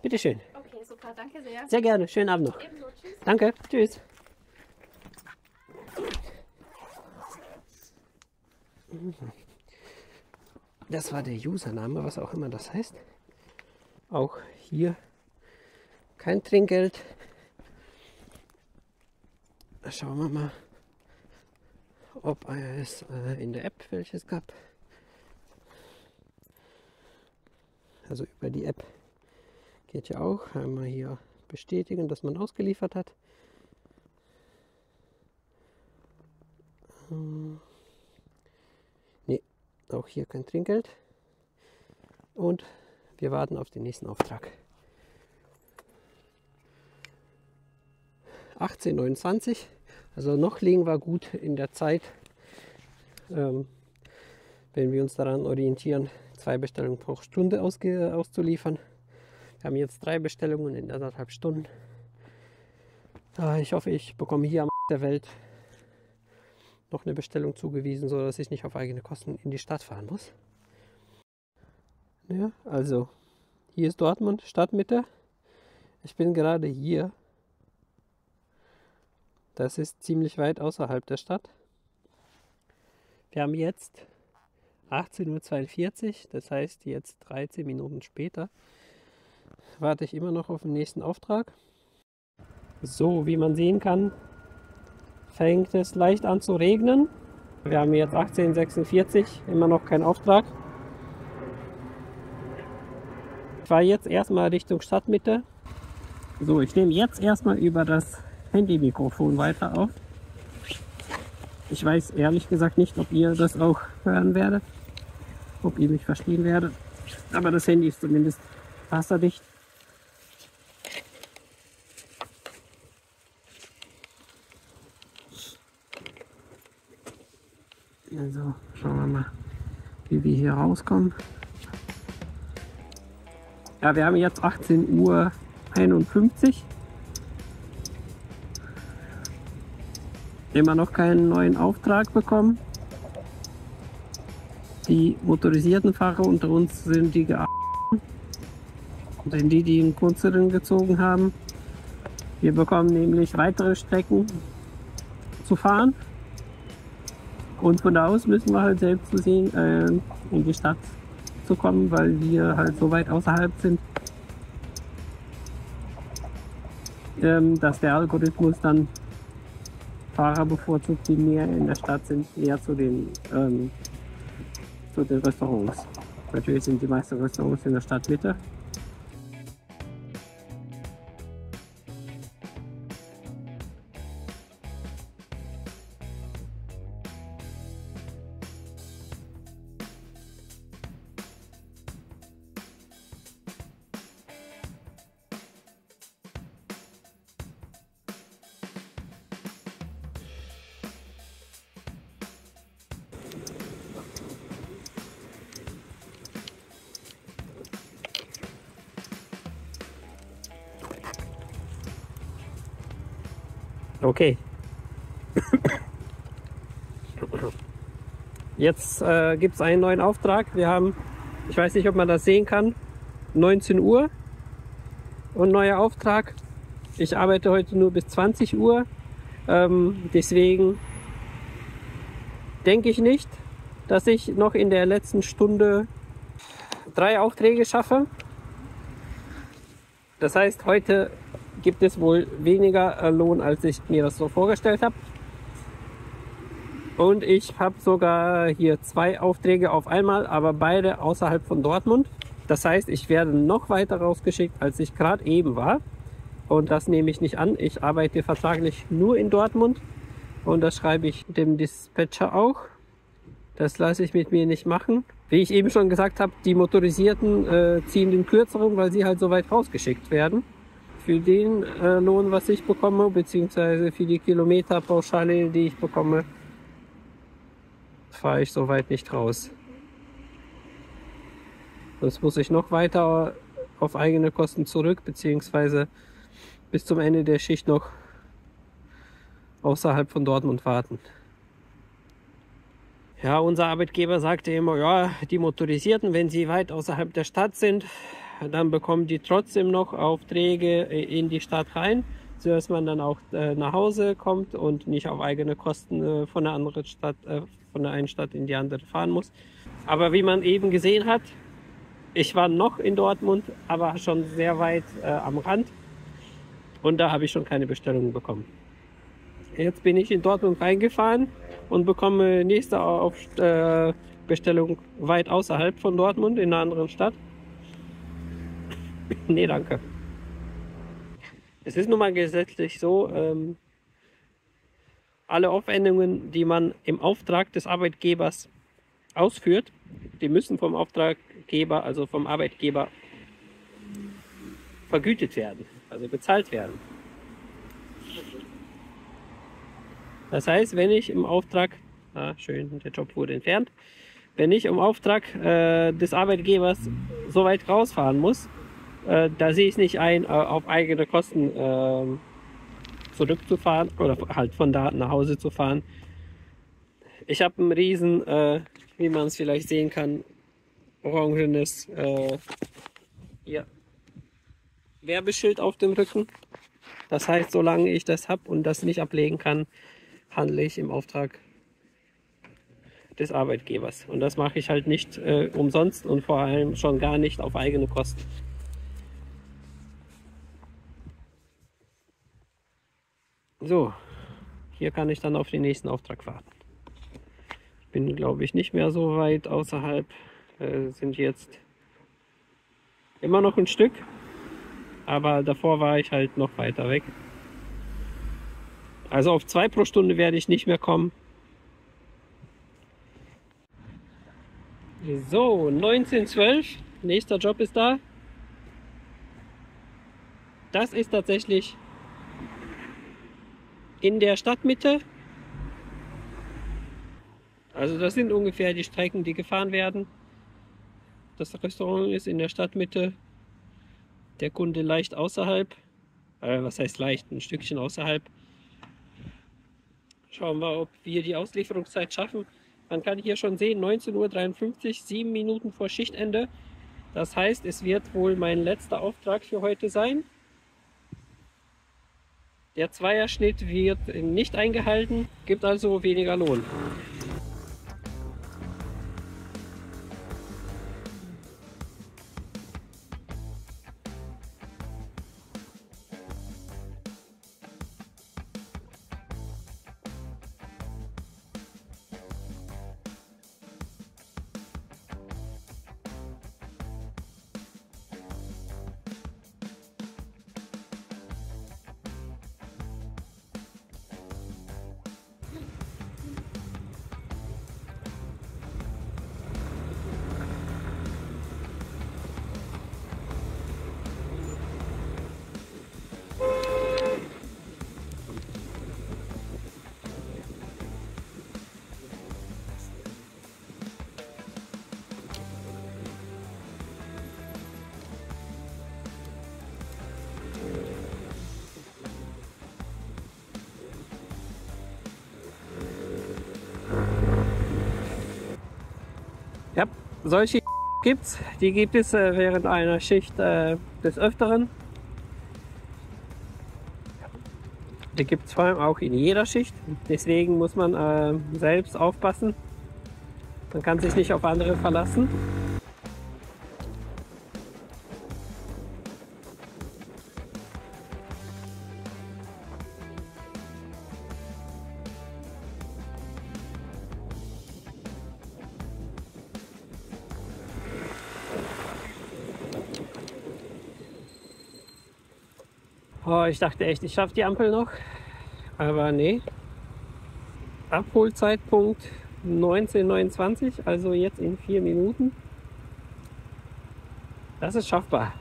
Bitteschön. Okay, super, danke sehr. Sehr gerne, schönen Abend noch. Ebenso, tschüss. Danke, tschüss. Das war der Username, was auch immer das heißt. Auch hier kein Trinkgeld. schauen wir mal, ob es in der App welches gab. Also über die App geht ja auch. Einmal hier bestätigen, dass man ausgeliefert hat. Ne, auch hier kein Trinkgeld. Und wir warten auf den nächsten Auftrag. 18:29, also noch liegen wir gut in der Zeit, wenn wir uns daran orientieren, 2 Bestellungen pro Stunde auszuliefern. Wir haben jetzt 3 Bestellungen in 1,5 Stunden. Ich hoffe, ich bekomme hier am der Welt noch eine Bestellung zugewiesen, sodass ich nicht auf eigene Kosten in die Stadt fahren muss. Ja, also hier ist Dortmund, Stadtmitte. Ich bin gerade hier. Das ist ziemlich weit außerhalb der Stadt. Wir haben jetzt 18:42 Uhr, das heißt jetzt 13 Minuten später. Warte ich immer noch auf den nächsten Auftrag. So, wie man sehen kann, fängt es leicht an zu regnen. Wir haben jetzt 18:46 Uhr, immer noch kein Auftrag. Ich fahre jetzt erstmal Richtung Stadtmitte. So, ich nehme jetzt erstmal über das Handy-Mikrofon weiter auf. Ich weiß ehrlich gesagt nicht, ob ihr das auch hören werdet, ob ihr mich verstehen werdet, aber das Handy ist zumindest wasserdicht. Also schauen wir mal, wie wir hier rauskommen. Ja, wir haben jetzt 18:51 Uhr. Immer noch keinen neuen Auftrag bekommen. Die motorisierten Fahrer unter uns sind die sind die einen kürzeren gezogen haben. Wir bekommen nämlich weitere Strecken zu fahren. Und von da aus müssen wir halt selbst zu sehen, in die Stadt zu kommen, weil wir halt so weit außerhalb sind, dass der Algorithmus dann Fahrer bevorzugt, die mehr in der Stadt sind, eher zu den Restaurants. Natürlich sind die meisten Restaurants in der Stadtmitte. Okay. Jetzt gibt es einen neuen Auftrag. Wir haben, ich weiß nicht, ob man das sehen kann, 19 Uhr und neuer Auftrag. Ich arbeite heute nur bis 20 Uhr. Deswegen denke ich nicht, dass ich noch in der letzten Stunde 3 Aufträge schaffe. Das heißt, heute gibt es wohl weniger Lohn, als ich mir das so vorgestellt habe. Und ich habe sogar hier 2 Aufträge auf einmal, aber beide außerhalb von Dortmund. Das heißt, ich werde noch weiter rausgeschickt, als ich gerade eben war. Und das nehme ich nicht an. Ich arbeite vertraglich nur in Dortmund. Und das schreibe ich dem Dispatcher auch. Das lasse ich mit mir nicht machen. Wie ich eben schon gesagt habe, die Motorisierten ziehen den kürzeren, weil sie halt so weit rausgeschickt werden. Für den Lohn, was ich bekomme, beziehungsweise für die Kilometerpauschale, die ich bekomme, fahre ich so weit nicht raus. Sonst muss ich noch weiter auf eigene Kosten zurück, beziehungsweise bis zum Ende der Schicht noch außerhalb von Dortmund warten. Ja, unser Arbeitgeber sagte immer, ja, die Motorisierten, wenn sie weit außerhalb der Stadt sind, dann bekommen die trotzdem noch Aufträge in die Stadt rein, sodass man dann auch nach Hause kommt und nicht auf eigene Kosten von der anderen Stadt, von der einen Stadt in die andere fahren muss. Aber wie man eben gesehen hat, ich war noch in Dortmund, aber schon sehr weit am Rand und da habe ich schon keine Bestellungen bekommen. Jetzt bin ich in Dortmund reingefahren und bekomme nächste Bestellung weit außerhalb von Dortmund, in einer anderen Stadt. Nee, danke. Es ist nun mal gesetzlich so, alle Aufwendungen, die man im Auftrag des Arbeitgebers ausführt, die müssen vom Auftraggeber, also vom Arbeitgeber, vergütet werden, also bezahlt werden. Das heißt, wenn ich im Auftrag, schön, der Job wurde entfernt, wenn ich im Auftrag des Arbeitgebers so weit rausfahren muss, da sehe ich es nicht ein, auf eigene Kosten zurückzufahren oder halt von da nach Hause zu fahren. Ich habe einen riesen, wie man es vielleicht sehen kann, orangenes hier, Werbeschild auf dem Rücken. Das heißt, solange ich das habe und das nicht ablegen kann, handle ich im Auftrag des Arbeitgebers. Und das mache ich halt nicht umsonst und vor allem schon gar nicht auf eigene Kosten. So, hier kann ich dann auf den nächsten Auftrag warten. Ich bin, glaube ich, nicht mehr so weit außerhalb. Sind jetzt immer noch ein Stück, aber davor war ich halt noch weiter weg. Also auf 2 pro Stunde werde ich nicht mehr kommen. So, 19:12, nächster Job ist da. Das ist tatsächlich in der Stadtmitte. Also das sind ungefähr die Strecken, die gefahren werden. Das Restaurant ist in der Stadtmitte. Der Kunde leicht außerhalb. Was heißt leicht? Ein Stückchen außerhalb. Schauen wir, ob wir die Auslieferungszeit schaffen. Man kann hier schon sehen, 19:53 Uhr, 7 Minuten vor Schichtende. Das heißt, es wird wohl mein letzter Auftrag für heute sein. Der Zweierschnitt wird nicht eingehalten, gibt also weniger Lohn. Ja, solche gibt's. Die gibt es während einer Schicht des Öfteren. Die gibt es vor allem auch in jeder Schicht. Deswegen muss man selbst aufpassen. Man kann sich nicht auf andere verlassen. Oh, ich dachte echt, ich schaffe die Ampel noch, aber nee. Abholzeitpunkt 19:29, also jetzt in 4 Minuten. Das ist schaffbar.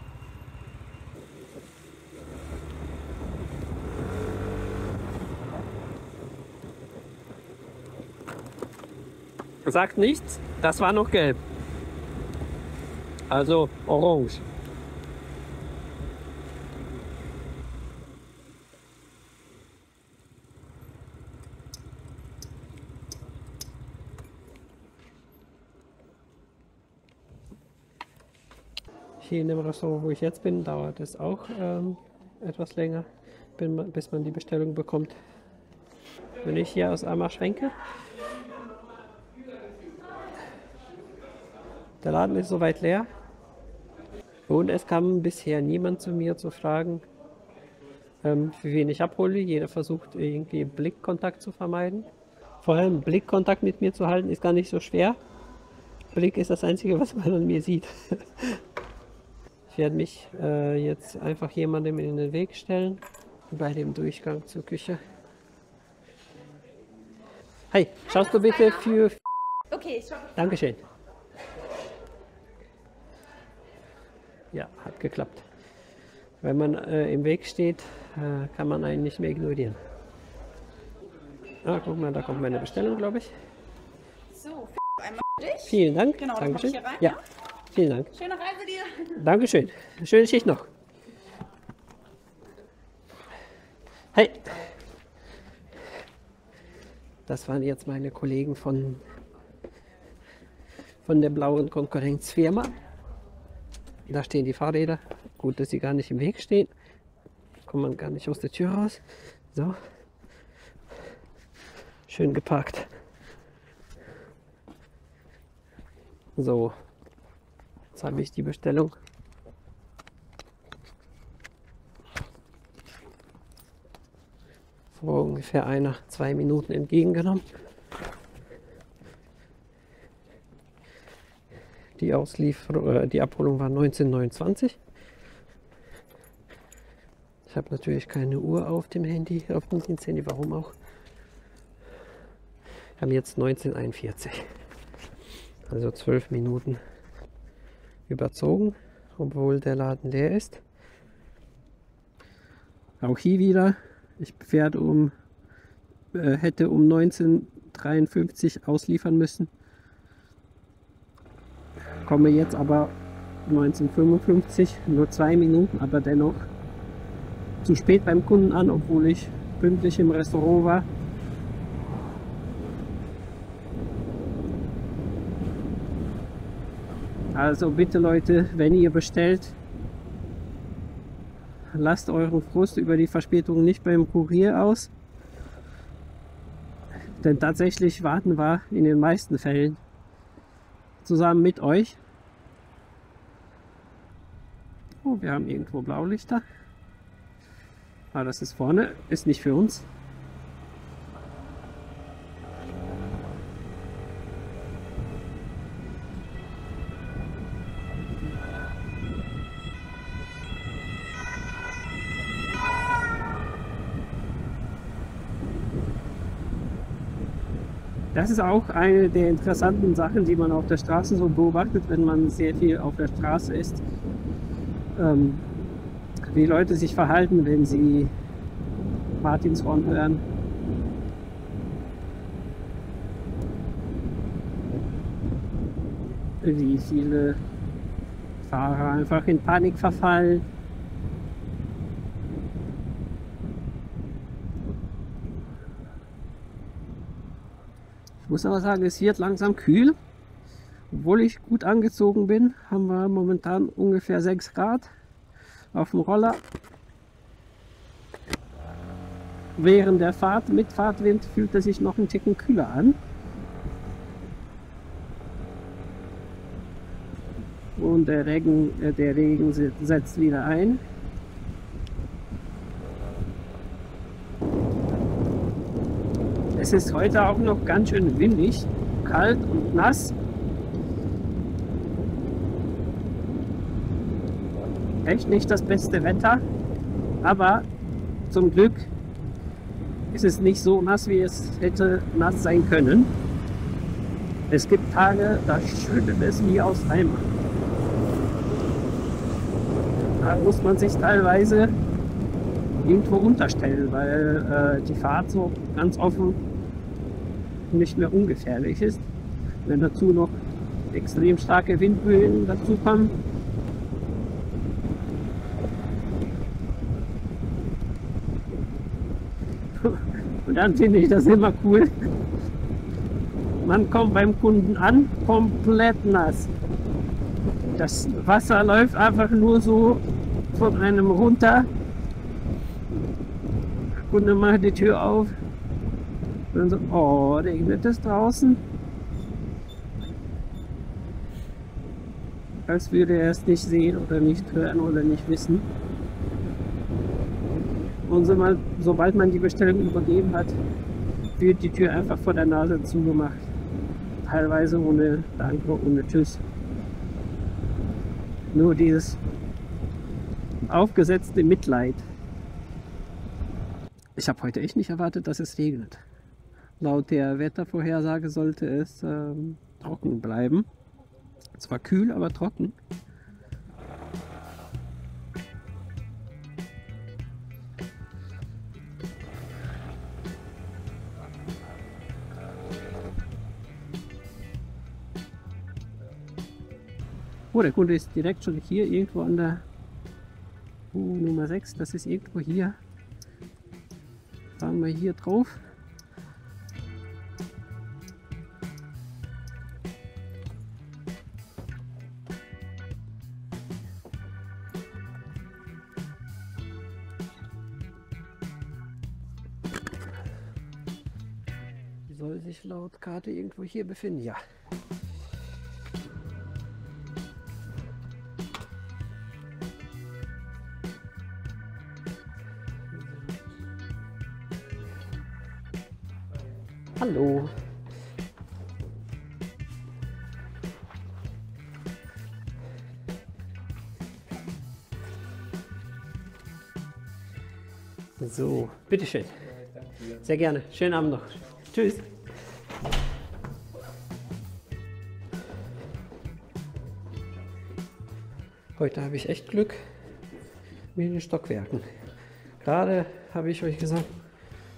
Sagt nichts, das war noch gelb. Also orange. Hier in dem Restaurant, wo ich jetzt bin, dauert es auch etwas länger, bis man die Bestellung bekommt. Wenn ich hier aus einmal schwenke, der Laden ist soweit leer und es kam bisher niemand zu mir zu fragen, für wen ich abhole. Jeder versucht irgendwie Blickkontakt zu vermeiden. Vor allem Blickkontakt mit mir zu halten ist gar nicht so schwer. Blick ist das Einzige, was man an mir sieht. Ich werde mich jetzt einfach jemandem in den Weg stellen bei dem Durchgang zur Küche. Hey, schaust du bitte für... Okay, ich schau. Dankeschön. Ja, hat geklappt. Wenn man im Weg steht, kann man einen nicht mehr ignorieren. Ah, guck mal, da kommt meine Bestellung, glaube ich. So, einmal für dich. Vielen Dank. Genau, dann komm Dankeschön. ich hier rein, Ja, ja? vielen Dank. Schöne Reise dir. Dankeschön. Schöne Schicht noch. Hey. Das waren jetzt meine Kollegen von der blauen Konkurrenzfirma. Da stehen die Fahrräder. Gut, dass sie gar nicht im Weg stehen. Kommt man gar nicht aus der Tür raus. So. Schön geparkt. So. Jetzt habe ich die Bestellung. Vor ungefähr 2 Minuten entgegengenommen. Die Abholung war 19:29. Ich habe natürlich keine Uhr auf dem Handy, auf dem Diensthandy, warum auch. Wir haben jetzt 19:41. Also 12 Minuten überzogen, obwohl der Laden leer ist. Auch hier wieder, ich hätte um 19:53 ausliefern müssen. Komme jetzt aber 19:55, nur 2 Minuten, aber dennoch zu spät beim Kunden an, obwohl ich pünktlich im Restaurant war. Also bitte Leute, wenn ihr bestellt, lasst euren Frust über die Verspätung nicht beim Kurier aus. Denn tatsächlich warten wir in den meisten Fällen zusammen mit euch. Oh, wir haben irgendwo Blaulichter. Ah, das ist vorne, ist nicht für uns. Das ist auch eine der interessanten Sachen, die man auf der Straße so beobachtet, wenn man sehr viel auf der Straße ist. Wie Leute sich verhalten, wenn sie Martinshorn hören. Wie viele Fahrer einfach in Panik verfallen. Ich muss aber sagen, es wird langsam kühl. Obwohl ich gut angezogen bin, haben wir momentan ungefähr 6 Grad auf dem Roller. Während der Fahrt mit Fahrtwind fühlt es sich noch ein Ticken kühler an. Und der Regen setzt wieder ein. Es ist heute auch noch ganz schön windig, kalt und nass. Echt nicht das beste Wetter, aber zum Glück ist es nicht so nass, wie es hätte nass sein können. Es gibt Tage, da schüttet es wie aus Eimer. Da muss man sich teilweise irgendwo unterstellen, weil die Fahrt so ganz offen nicht mehr ungefährlich ist. Wenn dazu noch extrem starke Windböen dazu kommen, und dann finde ich das immer cool. Man kommt beim Kunden an, komplett nass. Das Wasser läuft einfach nur so von einem runter. Der Kunde macht die Tür auf. Und dann so, oh, regnet es draußen? Als würde er es nicht sehen oder nicht hören oder nicht wissen. Und sobald man die Bestellung übergeben hat, wird die Tür einfach vor der Nase zugemacht. Teilweise ohne Danke, ohne Tschüss. Nur dieses aufgesetzte Mitleid. Ich habe heute echt nicht erwartet, dass es regnet. Laut der Wettervorhersage sollte es trocken bleiben. Zwar kühl, aber trocken. Oh, der Kunde ist direkt schon hier irgendwo an der Nummer 6. Das ist irgendwo hier. Fahren wir hier drauf. Die soll sich laut Karte irgendwo hier befinden. Ja. Hallo. So, bitteschön. Sehr gerne. Schönen Abend noch. Tschüss. Heute habe ich echt Glück mit den Stockwerken. Gerade habe ich euch gesagt,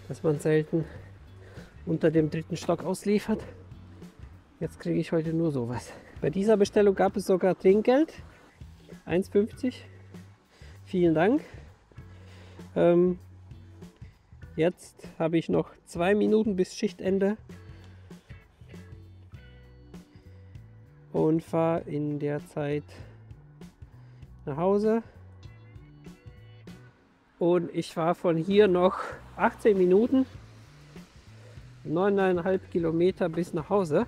dass man selten unter dem 3. Stock ausliefert. Jetzt kriege ich heute nur sowas. Bei dieser Bestellung gab es sogar Trinkgeld. 1,50. Vielen Dank. Jetzt habe ich noch 2 Minuten bis Schichtende und fahre in der Zeit nach Hause. Und ich fahre von hier noch 18 Minuten. 9,5 Kilometer bis nach Hause.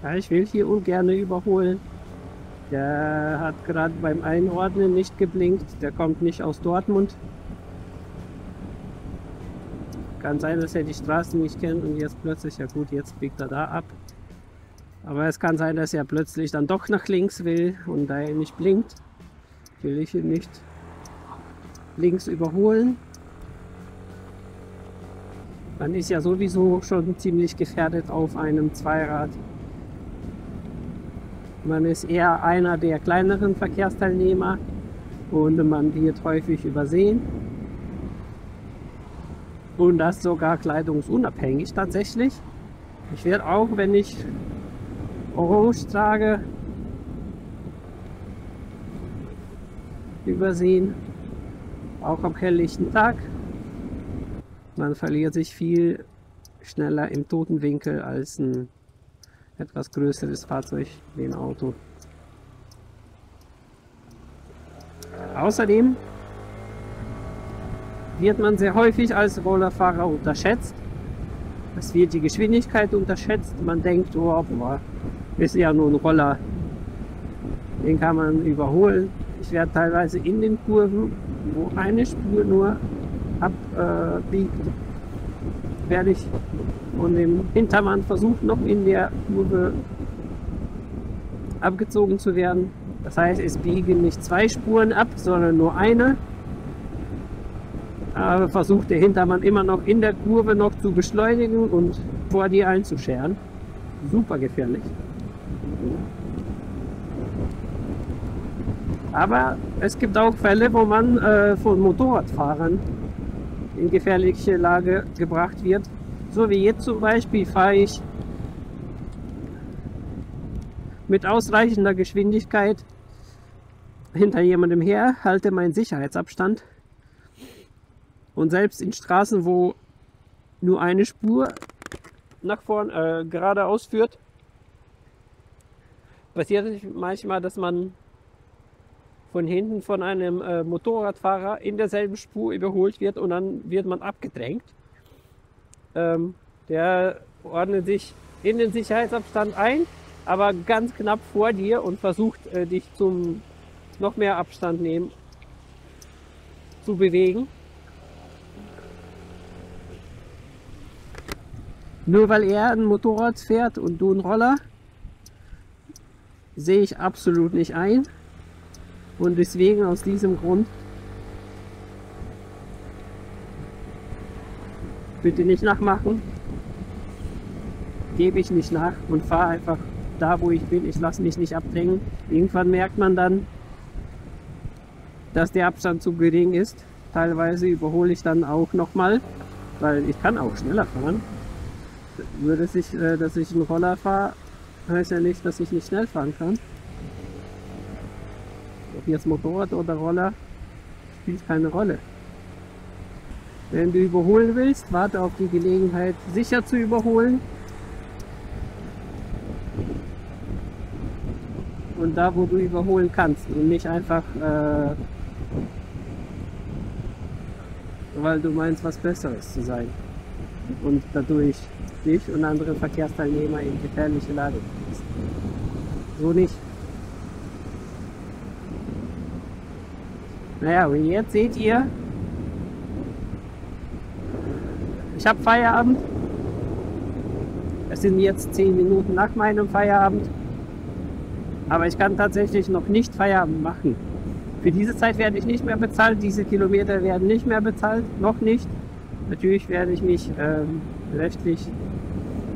Ja, ich will hier ungern überholen. Der hat gerade beim Einordnen nicht geblinkt. Der kommt nicht aus Dortmund. Kann sein, dass er die Straße nicht kennt und jetzt plötzlich, ja gut, jetzt biegt er da ab. Aber es kann sein, dass er plötzlich dann doch nach links will und da er nicht blinkt, will ich ihn nicht links überholen. Man ist ja sowieso schon ziemlich gefährdet auf einem Zweirad. Man ist eher einer der kleineren Verkehrsteilnehmer und man wird häufig übersehen. Und das sogar kleidungsunabhängig tatsächlich. Ich werde auch, wenn ich Orange trage, übersehen. Auch am helllichten Tag. Man verliert sich viel schneller im Totenwinkel als ein etwas größeres Fahrzeug wie ein Auto. Außerdem wird man sehr häufig als Rollerfahrer unterschätzt. Es wird die Geschwindigkeit unterschätzt. Man denkt, oh, boah, ist ja nur ein Roller. Den kann man überholen. Ich werde teilweise in den Kurven, wo eine Spur nur abbiegt, werde ich von dem Hintermann versucht, noch in der Kurve abgezogen zu werden. Das heißt, es biegen nicht 2 Spuren ab, sondern nur eine. Aber versucht der Hintermann immer noch in der Kurve noch zu beschleunigen und vor dir einzuscheren. Super gefährlich. Aber es gibt auch Fälle, wo man von Motorradfahrern in gefährliche Lage gebracht wird. So wie jetzt zum Beispiel fahre ich mit ausreichender Geschwindigkeit hinter jemandem her, halte meinen Sicherheitsabstand. Und selbst in Straßen, wo nur eine Spur nach vorn geradeaus führt, passiert es manchmal, dass man von hinten von einem Motorradfahrer in derselben Spur überholt wird und dann wird man abgedrängt. Der ordnet sich in den Sicherheitsabstand ein, aber ganz knapp vor dir und versucht dich zum noch mehr Abstand nehmen zu bewegen. Nur weil er ein Motorrad fährt und du einen Roller, sehe ich absolut nicht ein. Und deswegen aus diesem Grund bitte nicht nachmachen. Gebe ich nicht nach und fahre einfach da, wo ich bin. Ich lasse mich nicht abdrängen. Irgendwann merkt man dann, dass der Abstand zu gering ist. Teilweise überhole ich dann auch nochmal, weil ich kann auch schneller fahren. Würde es sich, dass ich einen Roller fahre, heißt ja nicht, dass ich nicht schnell fahren kann. Ob jetzt Motorrad oder Roller, spielt keine Rolle. Wenn du überholen willst, warte auf die Gelegenheit, sicher zu überholen. Und da, wo du überholen kannst und nicht einfach, weil du meinst, was Besseres zu sein. Und dadurch dich und andere Verkehrsteilnehmer in gefährliche Lage bringst. So nicht. Naja, und jetzt seht ihr, ich habe Feierabend. Es sind jetzt 10 Minuten nach meinem Feierabend. Aber ich kann tatsächlich noch nicht Feierabend machen. Für diese Zeit werde ich nicht mehr bezahlt. Diese Kilometer werden nicht mehr bezahlt. Noch nicht. Natürlich werde ich mich rechtlich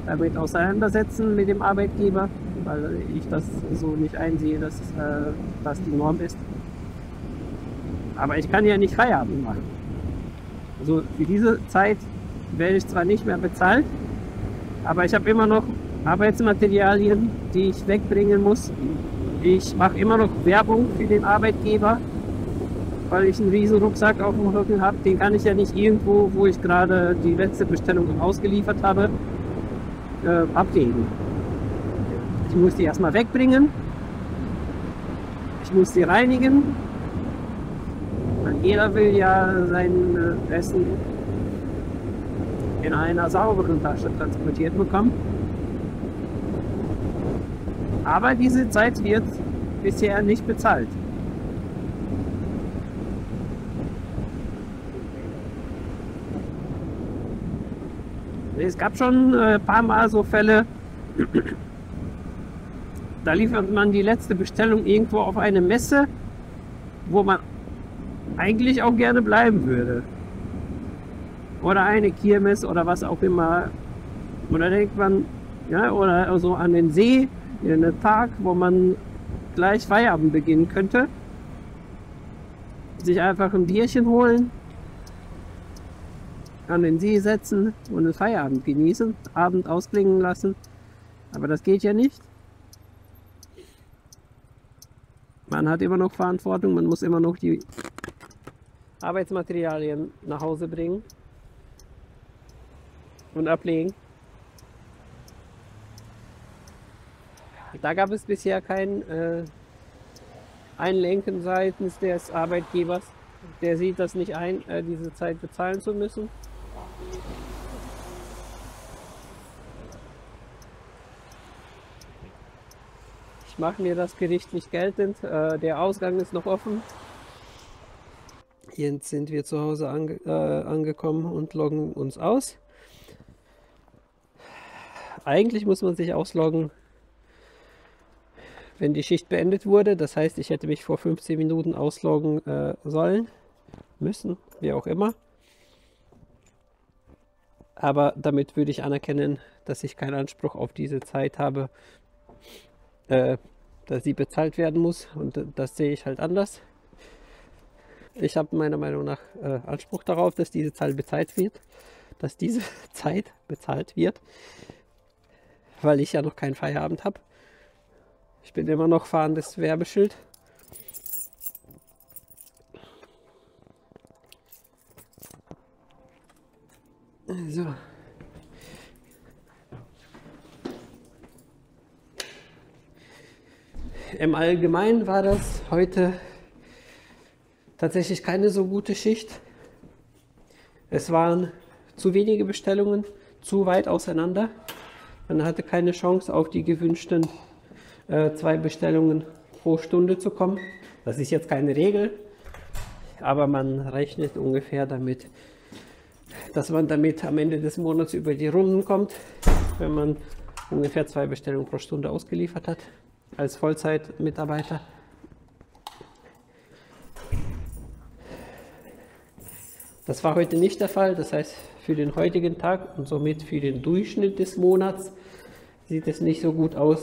damit auseinandersetzen mit dem Arbeitgeber, weil ich das so nicht einsehe, dass das die Norm ist. Aber ich kann ja nicht Feierabend machen. Also für diese Zeit werde ich zwar nicht mehr bezahlt, aber ich habe immer noch Arbeitsmaterialien, die ich wegbringen muss. Ich mache immer noch Werbung für den Arbeitgeber, weil ich einen riesen Rucksack auf dem Rücken habe. Den kann ich ja nicht irgendwo, wo ich gerade die letzte Bestellung ausgeliefert habe, abgeben. Ich muss die erstmal wegbringen. Ich muss sie reinigen. Jeder will ja sein Essen in einer sauberen Tasche transportiert bekommen. Aber diese Zeit wird bisher nicht bezahlt. Es gab schon ein paar Mal so Fälle, da liefert man die letzte Bestellung irgendwo auf eine Messe, wo man eigentlich auch gerne bleiben würde. Oder eine Kirmes oder was auch immer. Oder denkt man, ja, oder so an den See, in einen Tag, wo man gleich Feierabend beginnen könnte. Sich einfach ein Bierchen holen, an den See setzen und den Feierabend genießen, Abend ausklingen lassen. Aber das geht ja nicht. Man hat immer noch Verantwortung, man muss immer noch die Arbeitsmaterialien nach Hause bringen und ablegen. Da gab es bisher kein Einlenken seitens des Arbeitgebers. Der sieht das nicht ein, diese Zeit bezahlen zu müssen. Ich mache mir das gerichtlich geltend. Der Ausgang ist noch offen. Jetzt sind wir zu Hause angekommen und loggen uns aus. Eigentlich muss man sich ausloggen, wenn die Schicht beendet wurde. Das heißt, ich hätte mich vor 15 Minuten ausloggen sollen, müssen, wie auch immer. Aber damit würde ich anerkennen, dass ich keinen Anspruch auf diese Zeit habe, dass sie bezahlt werden muss. Und das sehe ich halt anders. Ich habe meiner Meinung nach Anspruch darauf, dass diese Zeit bezahlt wird. Weil ich ja noch keinen Feierabend habe. Ich bin immer noch fahrendes Werbeschild. So. Im Allgemeinen war das heute tatsächlich keine so gute Schicht. Es waren zu wenige Bestellungen, zu weit auseinander. Man hatte keine Chance, auf die gewünschten 2 Bestellungen pro Stunde zu kommen. Das ist jetzt keine Regel, aber man rechnet ungefähr damit, dass man damit am Ende des Monats über die Runden kommt, wenn man ungefähr 2 Bestellungen pro Stunde ausgeliefert hat, als Vollzeitmitarbeiter. Das war heute nicht der Fall, das heißt für den heutigen Tag und somit für den Durchschnitt des Monats sieht es nicht so gut aus.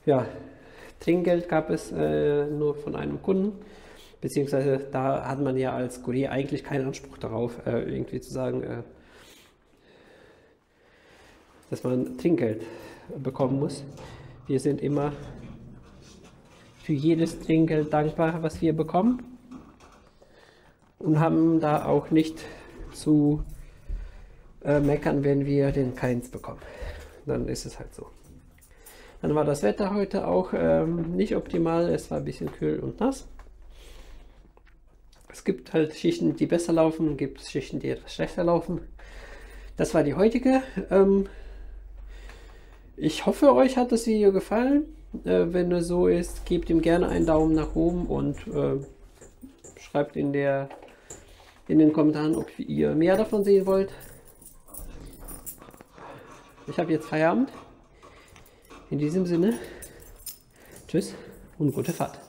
Ja, Trinkgeld gab es nur von einem Kunden, beziehungsweise da hat man ja als Kurier eigentlich keinen Anspruch darauf, irgendwie zu sagen, dass man Trinkgeld bekommen muss. Wir sind immer für jedes Trinkgeld dankbar, was wir bekommen, und haben da auch nicht zu meckern, wenn wir den keins bekommen. Dann ist es halt so. Dann war das Wetter heute auch nicht optimal, es war ein bisschen kühl und nass. Es gibt halt Schichten, die besser laufen, gibt es Schichten, die etwas schlechter laufen. Das war die heutige. Ich hoffe, euch hat das Video gefallen. Wenn es so ist, gebt ihm gerne einen Daumen nach oben und schreibt in den Kommentaren, ob ihr mehr davon sehen wollt. Ich habe jetzt Feierabend. In diesem Sinne, tschüss und gute Fahrt.